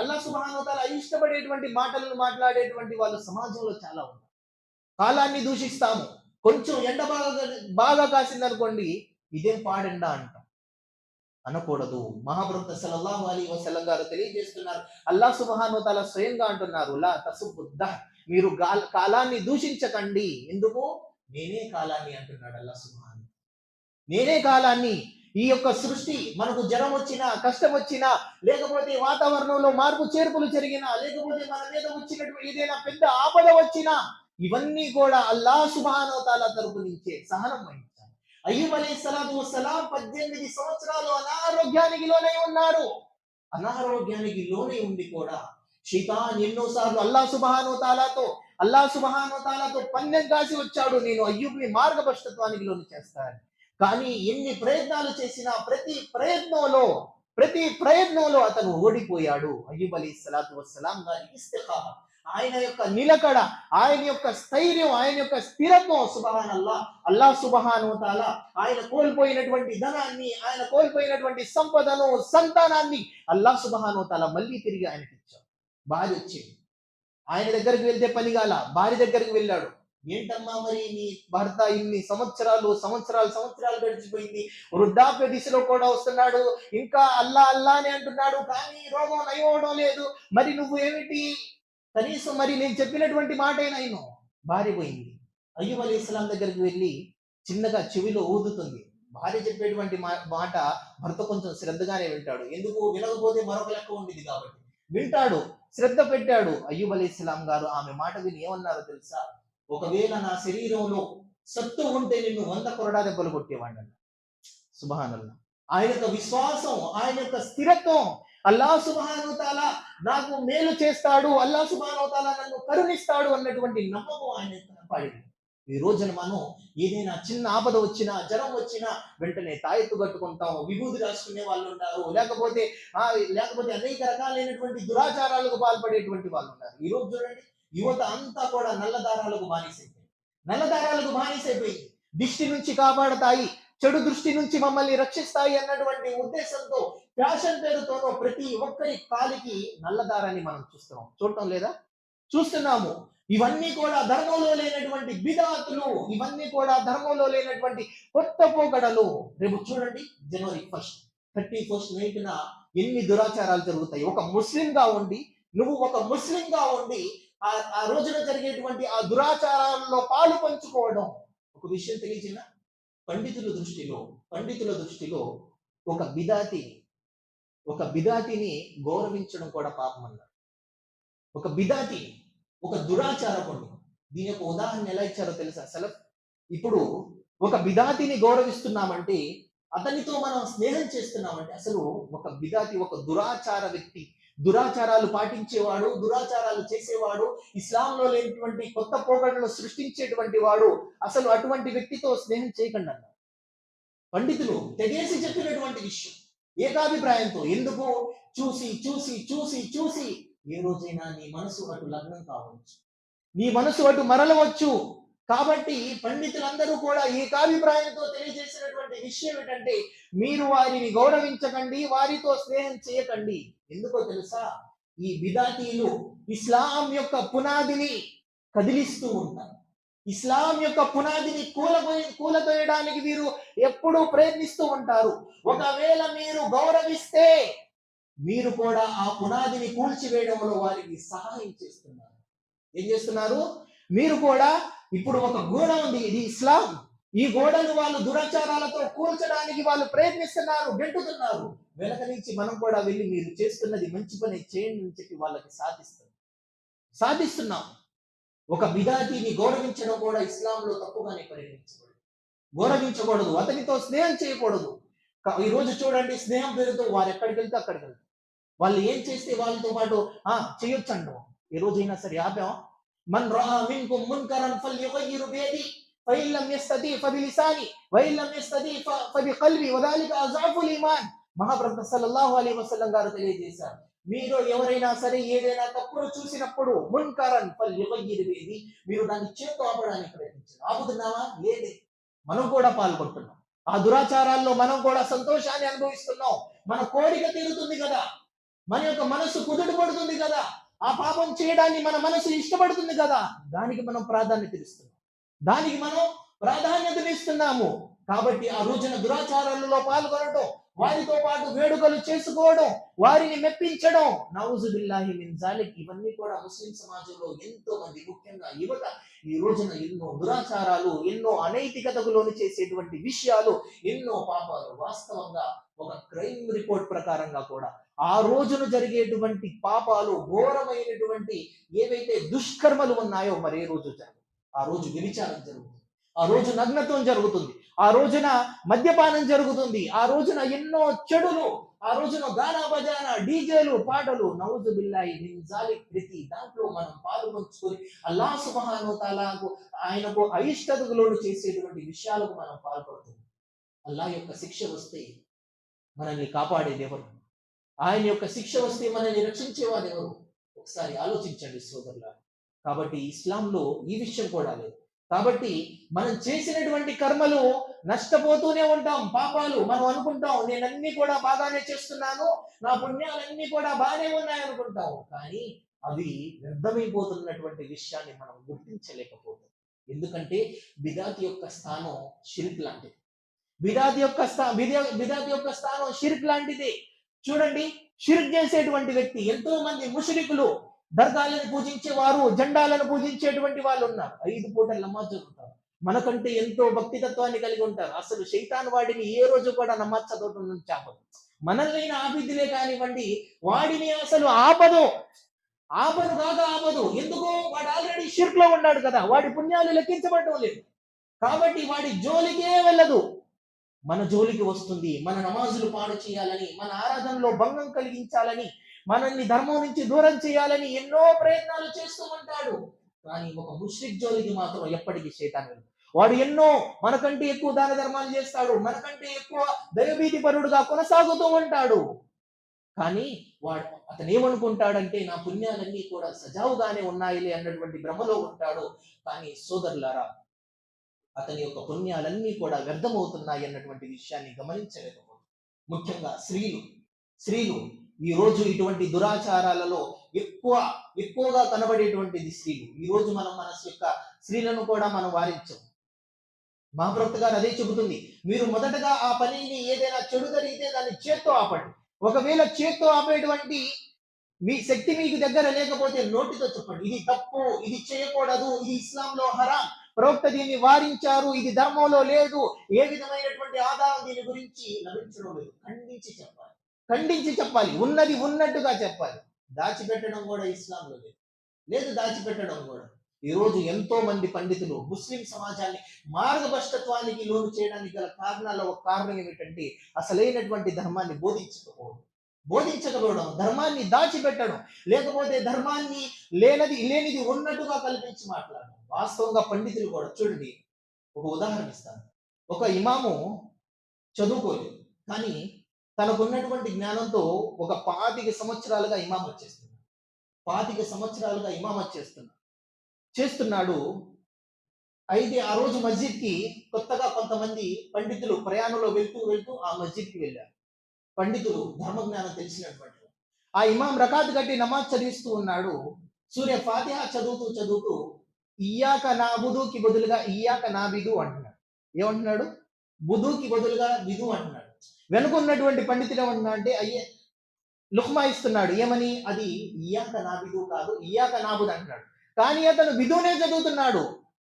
అల్లాహ్ సుబ్హానహు వ తఆలా అయిష్టపడేటువంటి మాటలను మాట్లాడేటువంటి వాళ్ళు సమాజంలో చాలా ఉన్నారు. కాలాన్ని దూషిస్తాము. కొంచెం ఎండ బాగా కాసిందనుకోండి, ఇదేం పాడెండ అంటాం. అనకూడదు. మహాప్రవక్త సల్లల్లాహు అలైహి వసల్లం గారు తెలియజేస్తున్నారు, అల్లాహ్ సుబ్హానహు వ తఆలా స్వయంగా అంటున్నారు, లా తసుబ్బుద్దహ్, మీరు కాలాన్ని దూషించకండి. ఎందుకు? నేనే కాలాన్ని అంటున్నాడు అల్లాహ్ సుబ్హానహు. నేనే కాలాన్ని. ఈ యొక్క సృష్టి మనకు జ్వరం వచ్చినా, కష్టం వచ్చినా, లేకపోతే వాతావరణంలో మార్పు చేర్పులు జరిగినా, లేకపోతే మన మీద వచ్చినటువంటి ఏదైనా పెద్ద ఆపద వచ్చినా, ఇవన్నీ కూడా అల్లాహ్ సుబ్హానహు వ తఆలా తరపు నుంచే సహనం వహించాలి. అయ్యూబ్ అలైహిస్సలాతు వస్సలాం 18 సంవత్సరాలు అనారోగ్యానికి లోనై ఉన్నారు. అనారోగ్యానికి లోనై ఉండి కూడా షైతాన్ ఎన్నోసార్లు అల్లాహ్ సుబ్హానహు వ తఆలాతో పందెం కాసి వచ్చాడు, నేను అయ్యూబ్ని మార్గభ్రష్టత్వానికి లోను చేస్తాను. కానీ ఎన్ని ప్రయత్నాలు చేసినా ప్రతి ప్రయత్నంలో అతను ఓడిపోయాడు. అయ్యూబ్ అలైహిస్సలాతు వస్సలాం గారి ఇస్తిఖామా, ఆయన యొక్క నిలకడ, ఆయన యొక్క స్థైర్యం, ఆయన యొక్క స్థిరత్వం, సుబ్హానల్లాహ్. అల్లాహ్ సుబ్హానహు వ తఆలా ఆయన కోల్పోయినటువంటి ధనాన్ని, ఆయన కోల్పోయినటువంటి సంపదను, సంతానాన్ని అల్లాహ్ సుబ్హానహు వ తఆలా మళ్ళీ తిరిగి ఆయనకి ఇచ్చాడు. భార్య వచ్చింది, ఆయన దగ్గరికి వెళ్తే పనిగాల, భార్య దగ్గరికి వెళ్ళాడు. ఏంటమ్మా మరి నీ భర్త ఇన్ని సంవత్సరాలు గడిచిపోయింది, వృద్ధాప్య దిశలో కూడా వస్తున్నాడు, ఇంకా అల్లా అని అంటున్నాడు, కానీ రోగం నయమవడం లేదు, మరి నువ్వు ఏమిటి, కనీసం మరి నేను చెప్పినటువంటి మాటైనా అయినో. భార్య పోయింది. అయ్యూబ్ అలైహిస్సలాం దగ్గరికి వెళ్ళి చిన్నగా చెవిలో ఊదుతుంది. భార్య చెప్పేటువంటి మాట భర్త కొంచెం శ్రద్ధగానే వింటాడు. ఎందుకు? వినకపోతే మరొక లెక్క ఉండేది కాబట్టి వింటాడు, శ్రద్ధ పెట్టాడు. అయ్యూబ్ అలైహిస్సలాం గారు ఆమె మాట విని ఏమన్నారో తెలుసా? ఒకవేళ నా శరీరంలో సత్తు ఉంటే నిన్ను 100 కొరడా దెబ్బలు కొట్టేవాడిని. సుబ్హానల్లాహ్. ఆయన యొక్క విశ్వాసం, ఆయన యొక్క స్థిరత్వం, అల్లాహ్ సుబ్హానహు వ తఆలా నాకు మేలు చేస్తాడు, అల్లాహ్ సుబ్హానహు వ తఆలా నన్ను కరుణిస్తాడు అన్నటువంటి నమ్మకం ఆయన కాపాడింది. ఈ రోజున మనం ఏదైనా చిన్న ఆపద వచ్చినా, జ్వరం వచ్చినా వెంటనే తాయెత్తు కట్టుకుంటాం, విభూది రాసుకునే వాళ్ళు ఉంటారు, లేకపోతే అనేక రకాలైనటువంటి దురాచారాలకు పాల్పడేటువంటి వాళ్ళు ఉన్నారు. ఈ రోజు చూడండి, యువత అంతా కూడా నల్లదారాలకు బానిసైపోయింది. దిష్టి నుంచి కాపాడతాయి, చెడు దృష్టి నుంచి మమ్మల్ని రక్షిస్తాయి అన్నటువంటి ఉద్దేశంతో ఫ్యాషన్ పేరుతోనో ప్రతి ఒక్కరి కాలికి నల్లదారాన్ని మనం చూడటం లేదా? చూస్తున్నాము. ఇవన్నీ కూడా ధర్మంలో లేనటువంటి బిదాతులు, ఇవన్నీ కూడా ధర్మంలో లేనటువంటి కొత్త పోకడలు. రేపు చూడండి, జనవరి 1, 31 నైట్న ఎన్ని దురాచారాలు జరుగుతాయి. ఒక ముస్లింగా ఉండి ఆ రోజున జరిగేటువంటి ఆ దురాచారాల్లో పాలు పంచుకోవడం. ఒక విషయం తెలియచిన పండితుల దృష్టిలో ఒక బిదాతిని గౌరవించడం కూడా పాపం అన్నారు. ఒక బిదాతి, ఒక దురాచారకుడు. దీని యొక్క ఉదాహరణ ఎలా ఇచ్చారో తెలుసా? సలఫ్, ఇప్పుడు ఒక బిదాతిని గౌరవిస్తున్నామంటే, అతనితో మనం స్నేహం చేస్తున్నామంటే, అసలు ఒక బిదాతి ఒక దురాచార వ్యక్తి, దురాచారాలు పాటించేవాడు, దురాచారాలు చేసేవాడు, ఇస్లాంలో లేనటువంటి కొత్త పోకడలను సృష్టించేటువంటి వాడు, అసలు అటువంటి వ్యక్తితో స్నేహం చేయకండి అన్నారు పండితులు. తెగేసి చెప్పినటువంటి విషయం, ఏకాభిప్రాయంతో. ఎందుకు? చూసి ఏ రోజైనా నీ మనసు అటు లగ్నం కావచ్చు, నీ మనసు అటు మరలవచ్చు. కాబట్టి పండితులందరూ కూడా ఏకాభిప్రాయంతో తెలియజేసినటువంటి విషయం ఏంటంటే, మీరు వారిని గౌరవించకండి, వారితో స్నేహం చేయకండి. ఎందుకో తెలుసా? ఈ బిదాతీలు ఇస్లాం యొక్క పునాదిని కదిలిస్తూ ఉంటారు. ఇస్లాం యొక్క పునాదిని కూలతోయడానికి వీరు ఎప్పుడూ ప్రయత్నిస్తూ ఉంటారు. ఒకవేళ మీరు గౌరవిస్తే, మీరు కూడా ఆ పునాదిని కూల్చివేయడంలో వారికి సహాయం చేస్తున్నారు. ఏం చేస్తున్నారు? మీరు కూడా, ఇప్పుడు ఒక గోడ ఉంది, ఇది ఇస్లాం. ఈ గోడను వాళ్ళు దురాచారాలతో కూల్చడానికి వాళ్ళు ప్రయత్నిస్తున్నారు, గెంటుతున్నారు. వెనక నుంచి మనం కూడా వెళ్ళి, మీరు చేస్తున్నది మంచి పని చేయండి అని చెప్పి వాళ్ళకి సాధిస్తున్నాం. ఒక బిదాతిని గౌరవించడం కూడా ఇస్లాంలో తప్పుగానే గౌరవించకూడదు, అతనితో స్నేహం చేయకూడదు. ఈ రోజు చూడండి, స్నేహం పేరుతో వారు ఎక్కడికి వెళ్తే అక్కడికి వెళ్తారు. వాళ్ళు ఏం చేస్తే వాళ్ళతో పాటు చేయొచ్చండు. ఏ రోజైనా సరే ఆపాం? మన్ రఆ మిన్కుమ్ మున్కరన్ ఫల్యుగయ్యిరు బియది. فإن لم يستطيع فبلساني وإن لم يستطيع فبقلبي وذلك أضعف الإيمان. మహాప్రభు సల్లల్లాహు అలైహి వసల్లం గారు తెలియజేశారు, మీరు ఎవరైనా సరే ఏదైనా తప్పును చూసినప్పుడు మున్కరన్ ఫల్యుగయ్యిర్ బియది, మీరు దాన్ని చేత్తో ఆపడానికి ప్రయత్నించండి. ఆపుతున్నావా? లేదే. మనం కూడా పాల్గొంటున్నాం ఆ దురాచారాల్లో, మనం కూడా సంతోషాన్ని అనుభవిస్తున్నాం. మన కోరిక తీరుతుంది కదా, మన యొక్క మనసు కుదుట పడుతుంది కదా, ఆ పాపం చేయడాన్ని మన మనసు ఇష్టపడుతుంది కదా, దానికి మనం ప్రాధాన్యత ఇస్తున్నాం, దానికి మనం ప్రాధాన్యతనిస్తున్నాము. కాబట్టి ఆ రోజున దురాచారాలలో పాల్గొనడం, వారితో పాటు వేడుకలు చేసుకోవడం, వారిని మెప్పించడం, నౌజు బిల్లాహి మిన్ జాలిక్, ఇవన్నీ కూడా ముస్లిం సమాజంలో ఎంతో మంది, ముఖ్యంగా యువత ఈ రోజున ఎన్నో దురాచారాలు, ఎన్నో అనైతికతకు లోను చేసేటువంటి విషయాలు, ఎన్నో పాపాలు. వాస్తవంగా ఒక క్రైమ్ రిపోర్ట్ ప్రకారంగా కూడా ఆ రోజున జరిగేటువంటి పాపాలు, ఘోరమైనటువంటి ఏవైతే దుష్కర్మలు ఉన్నాయో మరి ఏ రోజు జరగదు. ఆ రోజు వ్యభిచారం జరుగుతుంది, ఆ రోజు నగ్నత్వం జరుగుతుంది, ఆ రోజున మద్యపానం జరుగుతుంది, ఆ రోజున ఎన్నో చెడులు, ఆ రోజున గానా బజానా, డీజేలు, పాటలు, నౌజు బిల్లాహి మిన్ జాలిక్, ప్రతి దాంట్లో మనం పాల్పంచుకొని అల్లాహ్ సుబ్హానహు వ తఆలాకు, ఆయనకు అయిష్టతకు లోను చేసేటువంటి విషయాలకు మనం పాల్పడుతుంది. అల్లాహ్ యొక్క శిక్ష వస్తే మనల్ని కాపాడేది ఎవరు? ఆయన యొక్క శిక్ష వస్తే మనల్ని రక్షించేవారు ఎవరు? ఒకసారి ఆలోచించండి సోదరులారా. కాబట్టి ఇస్లాంలో ఈ విషయం కూడా లేదు. కాబట్టి మనం చేసినటువంటి కర్మలు నష్టపోతూనే ఉంటాం. పాపాలు మనం అనుకుంటాం, నేనన్నీ కూడా బాగానే చేస్తున్నాను, నా పుణ్యాలన్నీ కూడా బాగానే ఉన్నాయి అనుకుంటాం. కానీ అవి వ్యర్థమైపోతున్నటువంటి విషయాన్ని మనం గుర్తించలేకపోతాం. ఎందుకంటే బిదాత్ యొక్క స్థానం షిర్క్ లాంటిది. బిదాత్ యొక్క స్థానం షిర్క్ లాంటిది. చూడండి, షిర్క్ చేసేటువంటి వ్యక్తి, ఎంతో మంది ముష్రికులు దర్గాలను పూజించేవారు, జెండాలను పూజించేటువంటి వాళ్ళు ఉన్నారు. 5 పూటలు నమాజ్ చదువుతారు, మనకంటే ఎంతో భక్తి తత్వాన్ని కలిగి ఉంటారు. అసలు శైతాన్ వాడిని ఏ రోజు కూడా నమాజ్ చదవడం నుంచి ఆపదు. మనల్ని ఆపిద్దిలే కానివ్వండి, వాడిని అసలు ఆపదు కాగా ఆపదు. ఎందుకు? వాడు ఆల్రెడీ షిర్క్ లో ఉన్నాడు కదా, వాడి పుణ్యాలు లెక్కించబడటం లేదు. కాబట్టి వాడి జోలికే వెళ్ళదు, మన జోలికి వస్తుంది. మన నమాజులు పాడు చేయాలని, మన ఆరాధనలో భంగం కలిగించాలని, మనల్ని ధర్మం నుంచి దూరం చేయాలని ఎన్నో ప్రయత్నాలు చేస్తూ ఉంటాడు. కానీ ఒక ముష్రిక్ జోలికి మాత్రం ఎప్పటికీ శైతాన్ వెళ్ళదు. వాడు ఎన్నో మనకంటే ఎక్కువ దాన ధర్మాలు చేస్తాడు, మనకంటే ఎక్కువ దైవభీతి పరుడుగా కొనసాగుతూ ఉంటాడు. కానీ అతను ఏమనుకుంటాడంటే, నా పుణ్యాలన్నీ కూడా సజావుగానే ఉన్నాయిలే అన్నటువంటి భ్రమలో ఉంటాడు. కానీ సోదరులారా, అతని యొక్క పుణ్యాలన్నీ కూడా వ్యర్థమవుతున్నాయి అన్నటువంటి విషయాన్ని గమనించలేకపోతుంది. ముఖ్యంగా స్త్రీలు ఈ రోజు ఇటువంటి దురాచారాలలో ఎక్కువగా కనబడేటువంటిది స్త్రీలు. ఈ రోజు మనం మన యొక్క స్త్రీలను కూడా మనం వారించాం. మహాప్రవక్త గారు అదే చెబుతుంది, మీరు మొదటగా ఆ పనిని, ఏదైనా చెడు జరిగితే దాన్ని చేత్తో ఆపండి. ఒకవేళ చేత్తో ఆపేటువంటి మీ శక్తి మీకు దగ్గర లేకపోతే నోటితో చెప్పండి, ఇది తప్పు, ఇది చేయకూడదు, ఇది ఇస్లాంలో హరాం, ప్రవక్త దీన్ని వారించారు, ఇది ధర్మంలో లేదు, ఏ విధమైనటువంటి ఆధారం దీని గురించి లభించడం లేదు. ఖండించి చెప్పాలి, ఉన్నది ఉన్నట్టుగా చెప్పాలి. దాచిపెట్టడం కూడా ఇస్లాంలో లేదు దాచిపెట్టడం కూడా. ఈ రోజు ఎంతో మంది పండితులు ముస్లిం సమాజాన్ని మార్గభ్రష్టత్వానికి లోను చేయడానికి గల కారణాల్లో ఒక కారణం ఏమిటంటే, అసలైనటువంటి ధర్మాన్ని బోధించకపోవడం, ధర్మాన్ని దాచిపెట్టడం, లేకపోతే ధర్మాన్ని లేనిది ఉన్నట్టుగా కల్పించి మాట్లాడడం. వాస్తవంగా పండితులు కూడా చూడండి, ఒక ఉదాహరణ ఇస్తాను. ఒక ఇమాము చదువుకోలేదు, కానీ తనకున్నటువంటి జ్ఞానంతో ఒక 25 సంవత్సరాలుగా ఇమాం చేస్తున్నాడు. అయితే ఆ రోజు మస్జిద్కి కొత్తగా కొంతమంది పండితులు ప్రయాణంలో వెళ్తూ ఆ మస్జిద్కి వెళ్ళారు. పండితులు, ధర్మజ్ఞానం తెలిసినటువంటి ఆ ఇమాం రకాత్ కట్టి నమాజ్ చదివిస్తూ ఉన్నాడు. సూర్య ఫాతిహా చదువుతూ ఇయ్యాక నాబుదుకి బదులుగా ఇయ్యాక నాబిదు అంటున్నాడు. ఏమంటున్నాడు? బుధుకి బదులుగా బిదు అంటున్నాడు. వెనుకున్నటువంటి పండితులు ఏమంటున్నా అంటే, అయ్యే లుక్మా ఇస్తున్నాడు. ఏమని? అది ఇయ్యాక నాబిదు కాదు, ఇయ్యాక నాబుదు అంటున్నాడు. కానీ అతను బిదునే చదువుతున్నాడు.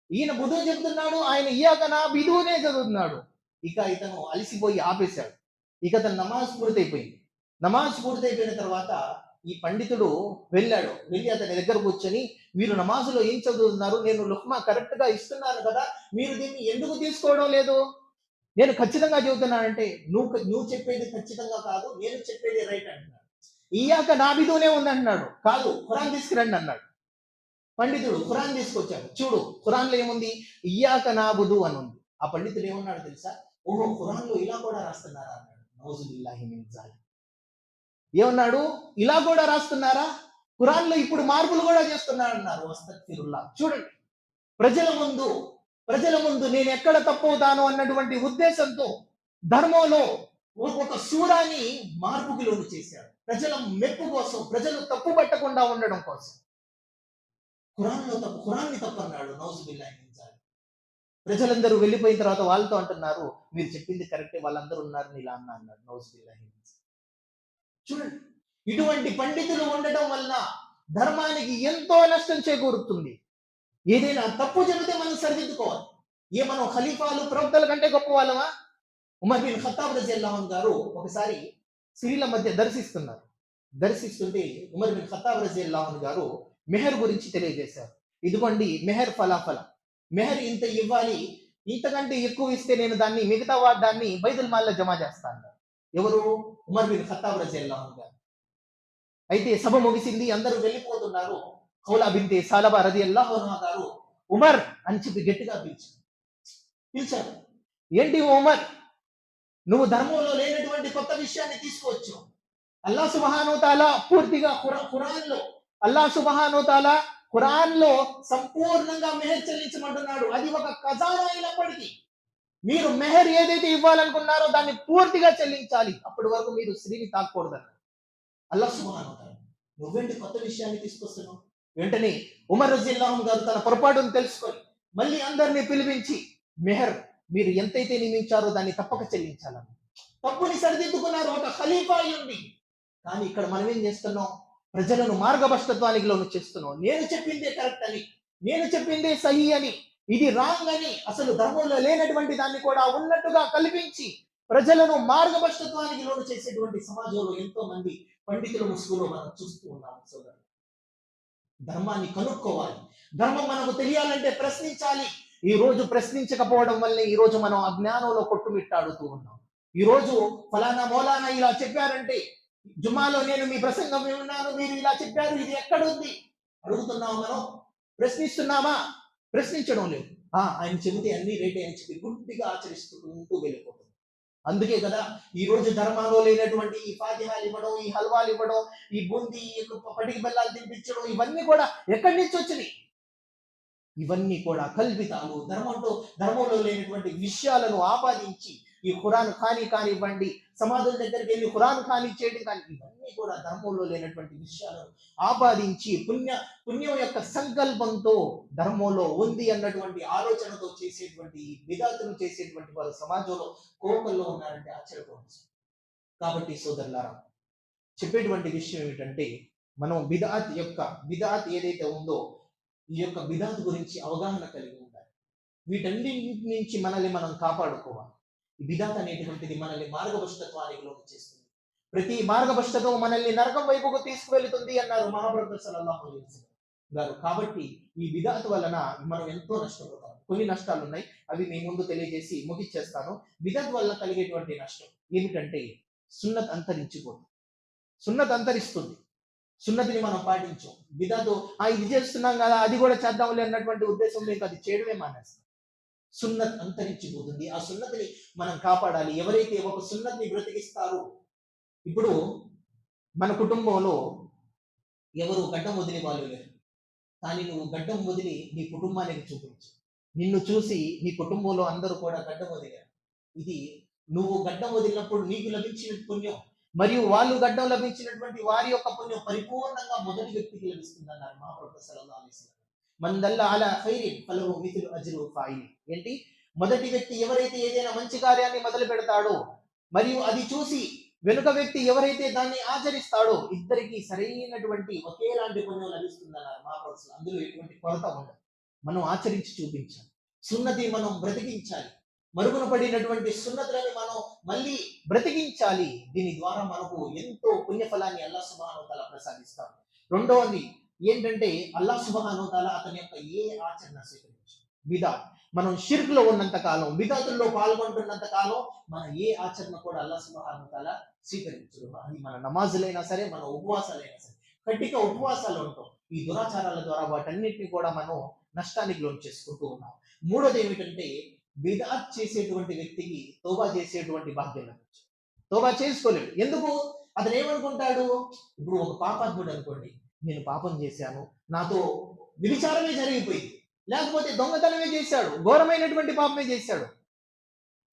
ఈయన బుధు చెబుతున్నాడు, ఆయన ఇయ్యాక నాబిదునే చదువుతున్నాడు. ఇక ఇతను అలసిపోయి ఆపేశాడు. ఇక అతను నమాజ్ పూర్తయిపోయిన తర్వాత ఈ పండితుడు వెళ్ళి అతని దగ్గర కూర్చొని, మీరు నమాజులో ఏం చదువుతున్నారు? నేను లుక్మా కరెక్ట్ గా ఇస్తున్నాను కదా, మీరు దీన్ని ఎందుకు తీసుకోవడం లేదు? నేను ఖచ్చితంగా చెబుతున్నానంటే, నువ్వు చెప్పేది ఖచ్చితంగా కాదు, నేను చెప్పేది రైట్ అంటున్నాడు. ఇయ్యాక నాబిదునే ఉంది అంటున్నాడు. కాదు, ఖురాన్ తీసుకురండి అన్నాడు. పండితుడు ఖురాన్ తీసుకొచ్చాడు. చూడు ఖురాన్లో ఏముంది, ఇయ్యాక నాబుదు అని ఉంది. ఆ పండితుడు ఏమన్నాడు తెలుసా, ఓహో ఖురాన్లో ఇలా కూడా రాస్తున్నారా అన్నాడు. నౌజుబిల్లాహి మిన్ జాలిక్. ఏమన్నాడు, ఇలా కూడా రాస్తున్నారా, ఖురాన్లో ఇప్పుడు మార్పులు కూడా చేస్తున్నాడు అన్నారు. వస్తగ్ఫిరుల్లాహ్. చూడండి, ప్రజల ముందు నేను ఎక్కడ తప్పవుతాను అన్నటువంటి ఉద్దేశంతో ధర్మంలో ఒక సూరాన్ని మార్పుకి లోను చేశాడు. ప్రజల మెప్పు కోసం, ప్రజలు తప్పు పట్టకుండా ఉండడం కోసం. ఖురాన్ని తప్పన్నాడు. నౌజుబిల్లాహి మిన్ జాలిక్. ప్రజలందరూ వెళ్ళిపోయిన తర్వాత వాళ్ళతో అంటున్నారు, మీరు చెప్పింది కరెక్టే, వాళ్ళందరూ ఉన్నారు ఇలా అన్నాడు. నౌజుబిల్లాహి మిన్ జాలిక్. చూడండి, ఇటువంటి పండితులు ఉండటం వల్ల ధర్మానికి ఎంతో నష్టం చేకూరుతుంది. ఏదైనా తప్పు చెబితే మనం సరిదిద్దుకోవాలి. మనం ఖలీఫాలు ప్రవక్తల కంటే గొప్ప వాళ్ళమా? ఉమర్ బిన్ ఖత్తాబ్ రజియల్లాహు అన్హు గారు ఒకసారి స్త్రీల మధ్య దర్శిస్తుంటే ఉమర్ బిన్ ఖత్తాబ్ రజియల్లాహు అన్హు గారు మెహర్ గురించి తెలియజేశారు. ఇదిగోండి మెహర్ ఫలాఫలం, మెహర్ ఇంత ఇవ్వాలి, ఇంతకంటే ఎక్కువ ఇస్తే నేను దాన్ని మిగతా దాన్ని బైతుల్ మాల్లో జమా చేస్తాను. ఎవరు? ఉమర్ బిన్ ఖత్తాబ్ రజియల్లాహు అన్హు గారు. అయితే సభ ముగిసింది, అందరూ వెళ్ళిపోతున్నారు. ఖౌలా బిన్తే సాలబా రజియల్లాహు అన్హా గారు ఉమర్ అని చెప్పి గట్టిగా పిలిచారు. ఏంటి ఉమర్, నువ్వు ధర్మంలో లేనటువంటి కొత్త విషయాన్ని తీసుకొచ్చు. అల్లాహ్ సుబ్హానహు వ తఆలా పూర్తిగా అల్లాహ్ సుబ్హానహు వ తఆలా ఖురాన్లో సంపూర్ణంగా మెహర్ చెల్లించమంటున్నాడు. అది ఒక ఖజానా అయినప్పటికీ మీరు మెహర్ ఏదైతే ఇవ్వాలనుకున్నారో దాన్ని పూర్తిగా చెల్లించాలి. అప్పటి వరకు మీరు స్త్రీని తాకూడదన్నారు అల్లాహ్ సుబ్హానహు వ తఆలా. నువ్వేంటి కొత్త విషయాన్ని తీసుకొస్తున్నావు? వెంటనే ఉమర్ రజియల్లాహు అన్హు గారు తన పొరపాటును తెలుసుకొని మళ్ళీ అందరినీ పిలిపించి, మెహర్ మీరు ఎంతైతే నియమించారో దాన్ని తప్పక చెల్లించాలని తప్పుని సరిదిద్దుకున్నారు ఒక ఖలీఫా అయ్యుండి. కానీ ఇక్కడ మనం ఏం చేస్తున్నాం, ప్రజలను మార్గభ్రష్టత్వానికి లోను చేస్తున్నాం. నేను చెప్పిందే కరెక్ట్ అని, నేను చెప్పిందే సహీ అని, ఇది రాంగ్ అని, అసలు ధర్మంలో లేనటువంటి దాన్ని కూడా ఉన్నట్టుగా కల్పించి ప్రజలను మార్గభ్రష్టత్వానికి లోను చేసేటువంటి సమాజంలో ఎంతో మంది పండితుల ముసుగులో మనం చూస్తూ ఉన్నాము. సోదరు, ధర్మాన్ని కనుక్కోవాలి. ధర్మం మనకు తెలియాలంటే ప్రశ్నించాలి. ఈ రోజు ప్రశ్నించకపోవడం వల్లే ఈ రోజు మనం అజ్ఞానంలో కొట్టుమిట్టాడుతూ ఉన్నాం. ఈ రోజు ఫలానా మౌలానా ఇలా చెప్పారంటే, జుమ్మాలో నేను మీ ప్రసంగం విన్నాను, మీరు ఇలా చెప్పారు, ఇది ఎక్కడుంది అడుగుతున్నామా? మనం ప్రశ్నిస్తున్నామా? ప్రశ్నించడం లేదు. ఆయన చెబితే అన్ని రేటే అని చెప్పి గుడ్డిగా ఆచరిస్తుంటూ వెళ్ళిపోతుంది. అందుకే కదా ఈ రోజు ధర్మంలో లేనటువంటి ఈ ఫాతిహాలు ఇవ్వడం, ఈ హల్వాలు ఇవ్వడం, ఈ బూందీ, పటికి బెల్లాలు తినిపించడం, ఇవన్నీ కూడా ఎక్కడి నుంచి వచ్చినాయి? ఇవన్నీ కూడా కల్పితాలు. ధర్మంలో లేనటువంటి విషయాలను ఆపాదించి ఈ ఖురాన్ కానివ్వండి, సమాధుల దగ్గరికి వెళ్ళి ఖురాన్ చేయడం కానీ, ఇవన్నీ కూడా ధర్మంలో లేనటువంటి విషయాలను ఆపాదించి పుణ్యం యొక్క సంకల్పంతో ధర్మంలో ఉంది అన్నటువంటి ఆలోచనతో చేసేటువంటి బిదాతులు చేసేటువంటి వారు సమాజంలో కోకల్లో ఉన్నారంటే ఆశ్చర్యపోవచ్చు. కాబట్టి సోదరులారా, చెప్పేటువంటి విషయం ఏమిటంటే, మనం బిదాత్ ఏదైతే ఉందో ఈ యొక్క బిదాత్ గురించి అవగాహన కలిగి ఉండాలి. వీటన్నింటి నుంచి మనల్ని మనం కాపాడుకోవాలి. ఈ బిదాత్ అనేటువంటిది మనల్ని మార్గభ్రష్టత్వానికి లోను చేస్తుంది. ప్రతి మార్గభ్రష్టత్వం మనల్ని నరకం వైపుకు తీసుకువెళుతుంది అన్నారు మహాప్రభు సల్లల్లాహు అలైహి వసల్లం గారు. కాబట్టి ఈ బిదాత్ వలన మనం ఎంతో నష్టపోతాం. కొన్ని నష్టాలు ఉన్నాయి, అవి మీ ముందు తెలియజేసి ముగిచ్చేస్తాను. బిదాత్ వల్ల కలిగేటువంటి నష్టం ఏమిటంటే, సున్నత్ అంతరిస్తుంది. సున్నతిని మనం పాటించాం. బిదాతు ఇది చేస్తున్నాం కదా, అది కూడా చేద్దాంలే అన్నటువంటి ఉద్దేశం మీకు అది చేయడమే మానేస్తాం. సున్నత్ అంతరించిపోతుంది. ఆ సున్నతిని మనం కాపాడాలి. ఎవరైతే ఒక సున్నతిని బ్రతికిస్తారో, ఇప్పుడు మన కుటుంబంలో ఎవరు గడ్డం వదిలి వాళ్ళు లేరు, కానీ నువ్వు గడ్డం వదిలి నీ కుటుంబానికి చూపించు. నిన్ను చూసి నీ కుటుంబంలో అందరూ కూడా గడ్డం వదిలారు. ఇది నువ్వు గడ్డం వదిలినప్పుడు నీకు లభించిన పుణ్యం మరియు వాళ్ళు గడ్డం లభించినటువంటి వారి యొక్క పుణ్యం పరిపూర్ణంగా మొదటి వ్యక్తికి లభిస్తుంది అన్నారు మహాప్రభు సల్లల్లాహు అలైహి వసల్లం. మన్ దల్ల అలా ఖైరిన్ ఫలహు మిథ్లు అజ్రు ఫాయిలి. ఏంటి? మొదటి వ్యక్తి ఎవరైతే ఏదైనా మంచి కార్యాన్ని మొదలు పెడతాడో మరియు అది చూసి వెనుక వ్యక్తి ఎవరైతే దాన్ని ఆచరిస్తాడో, ఇద్దరికి సరైనటువంటి ఒకేలాంటి పుణ్యం లభిస్తుందన్నారు మహాప్రభు. అందులో ఎటువంటి కొరత ఉండదు. మనం ఆచరించి చూపించాలి. సున్నతి మనం బ్రతికించాలి. మరుగున పడినటువంటి సున్నతులను మనం మళ్ళీ బ్రతికించాలి. దీని ద్వారా మనకు ఎంతో పుణ్యఫలాన్ని అల్లాహ్ సుబ్హానహు వ తఆలా ప్రసాదిస్తాడు. రెండవది ఏంటంటే, అల్లాహ్ సుబ్హానహు వ తఆలా అతని యొక్క ఏ ఆచరణ స్వీకరించాడు. బిదాత్, మనం షిర్క్ లో ఉన్నంత కాలం, బిదాతుల్లో పాల్గొంటున్నంత కాలం మన ఏ ఆచరణ కూడా అల్లాహ్ సుబ్హానహు వ తఆలా స్వీకరించడు. అది మన నమాజులైనా సరే, మన ఉపవాసాలైనా సరే,
కట్టిక ఉపవాసాలు ఉంటాం. ఈ దురాచారాల ద్వారా వాటన్నిటిని కూడా మనం నష్టానికి లోన్ చేసుకుంటూ ఉన్నాం. మూడోది ఏమిటంటే బిదాత్ చేసేటువంటి వ్యక్తికి తోబా చేసేటువంటి భాగ్యం లభించదు. తోబా చేసుకోలేడు. ఎందుకు? అతను ఏమనుకుంటాడు? ఇప్పుడు ఒక పాపాత్ముడు అనుకోండి, నేను పాపం చేశాను, నాతో విచారమే జరిగిపోయింది, లేకపోతే దొంగతనమే చేశాడు, ఘోరమైనటువంటి పాపమే చేశాడు,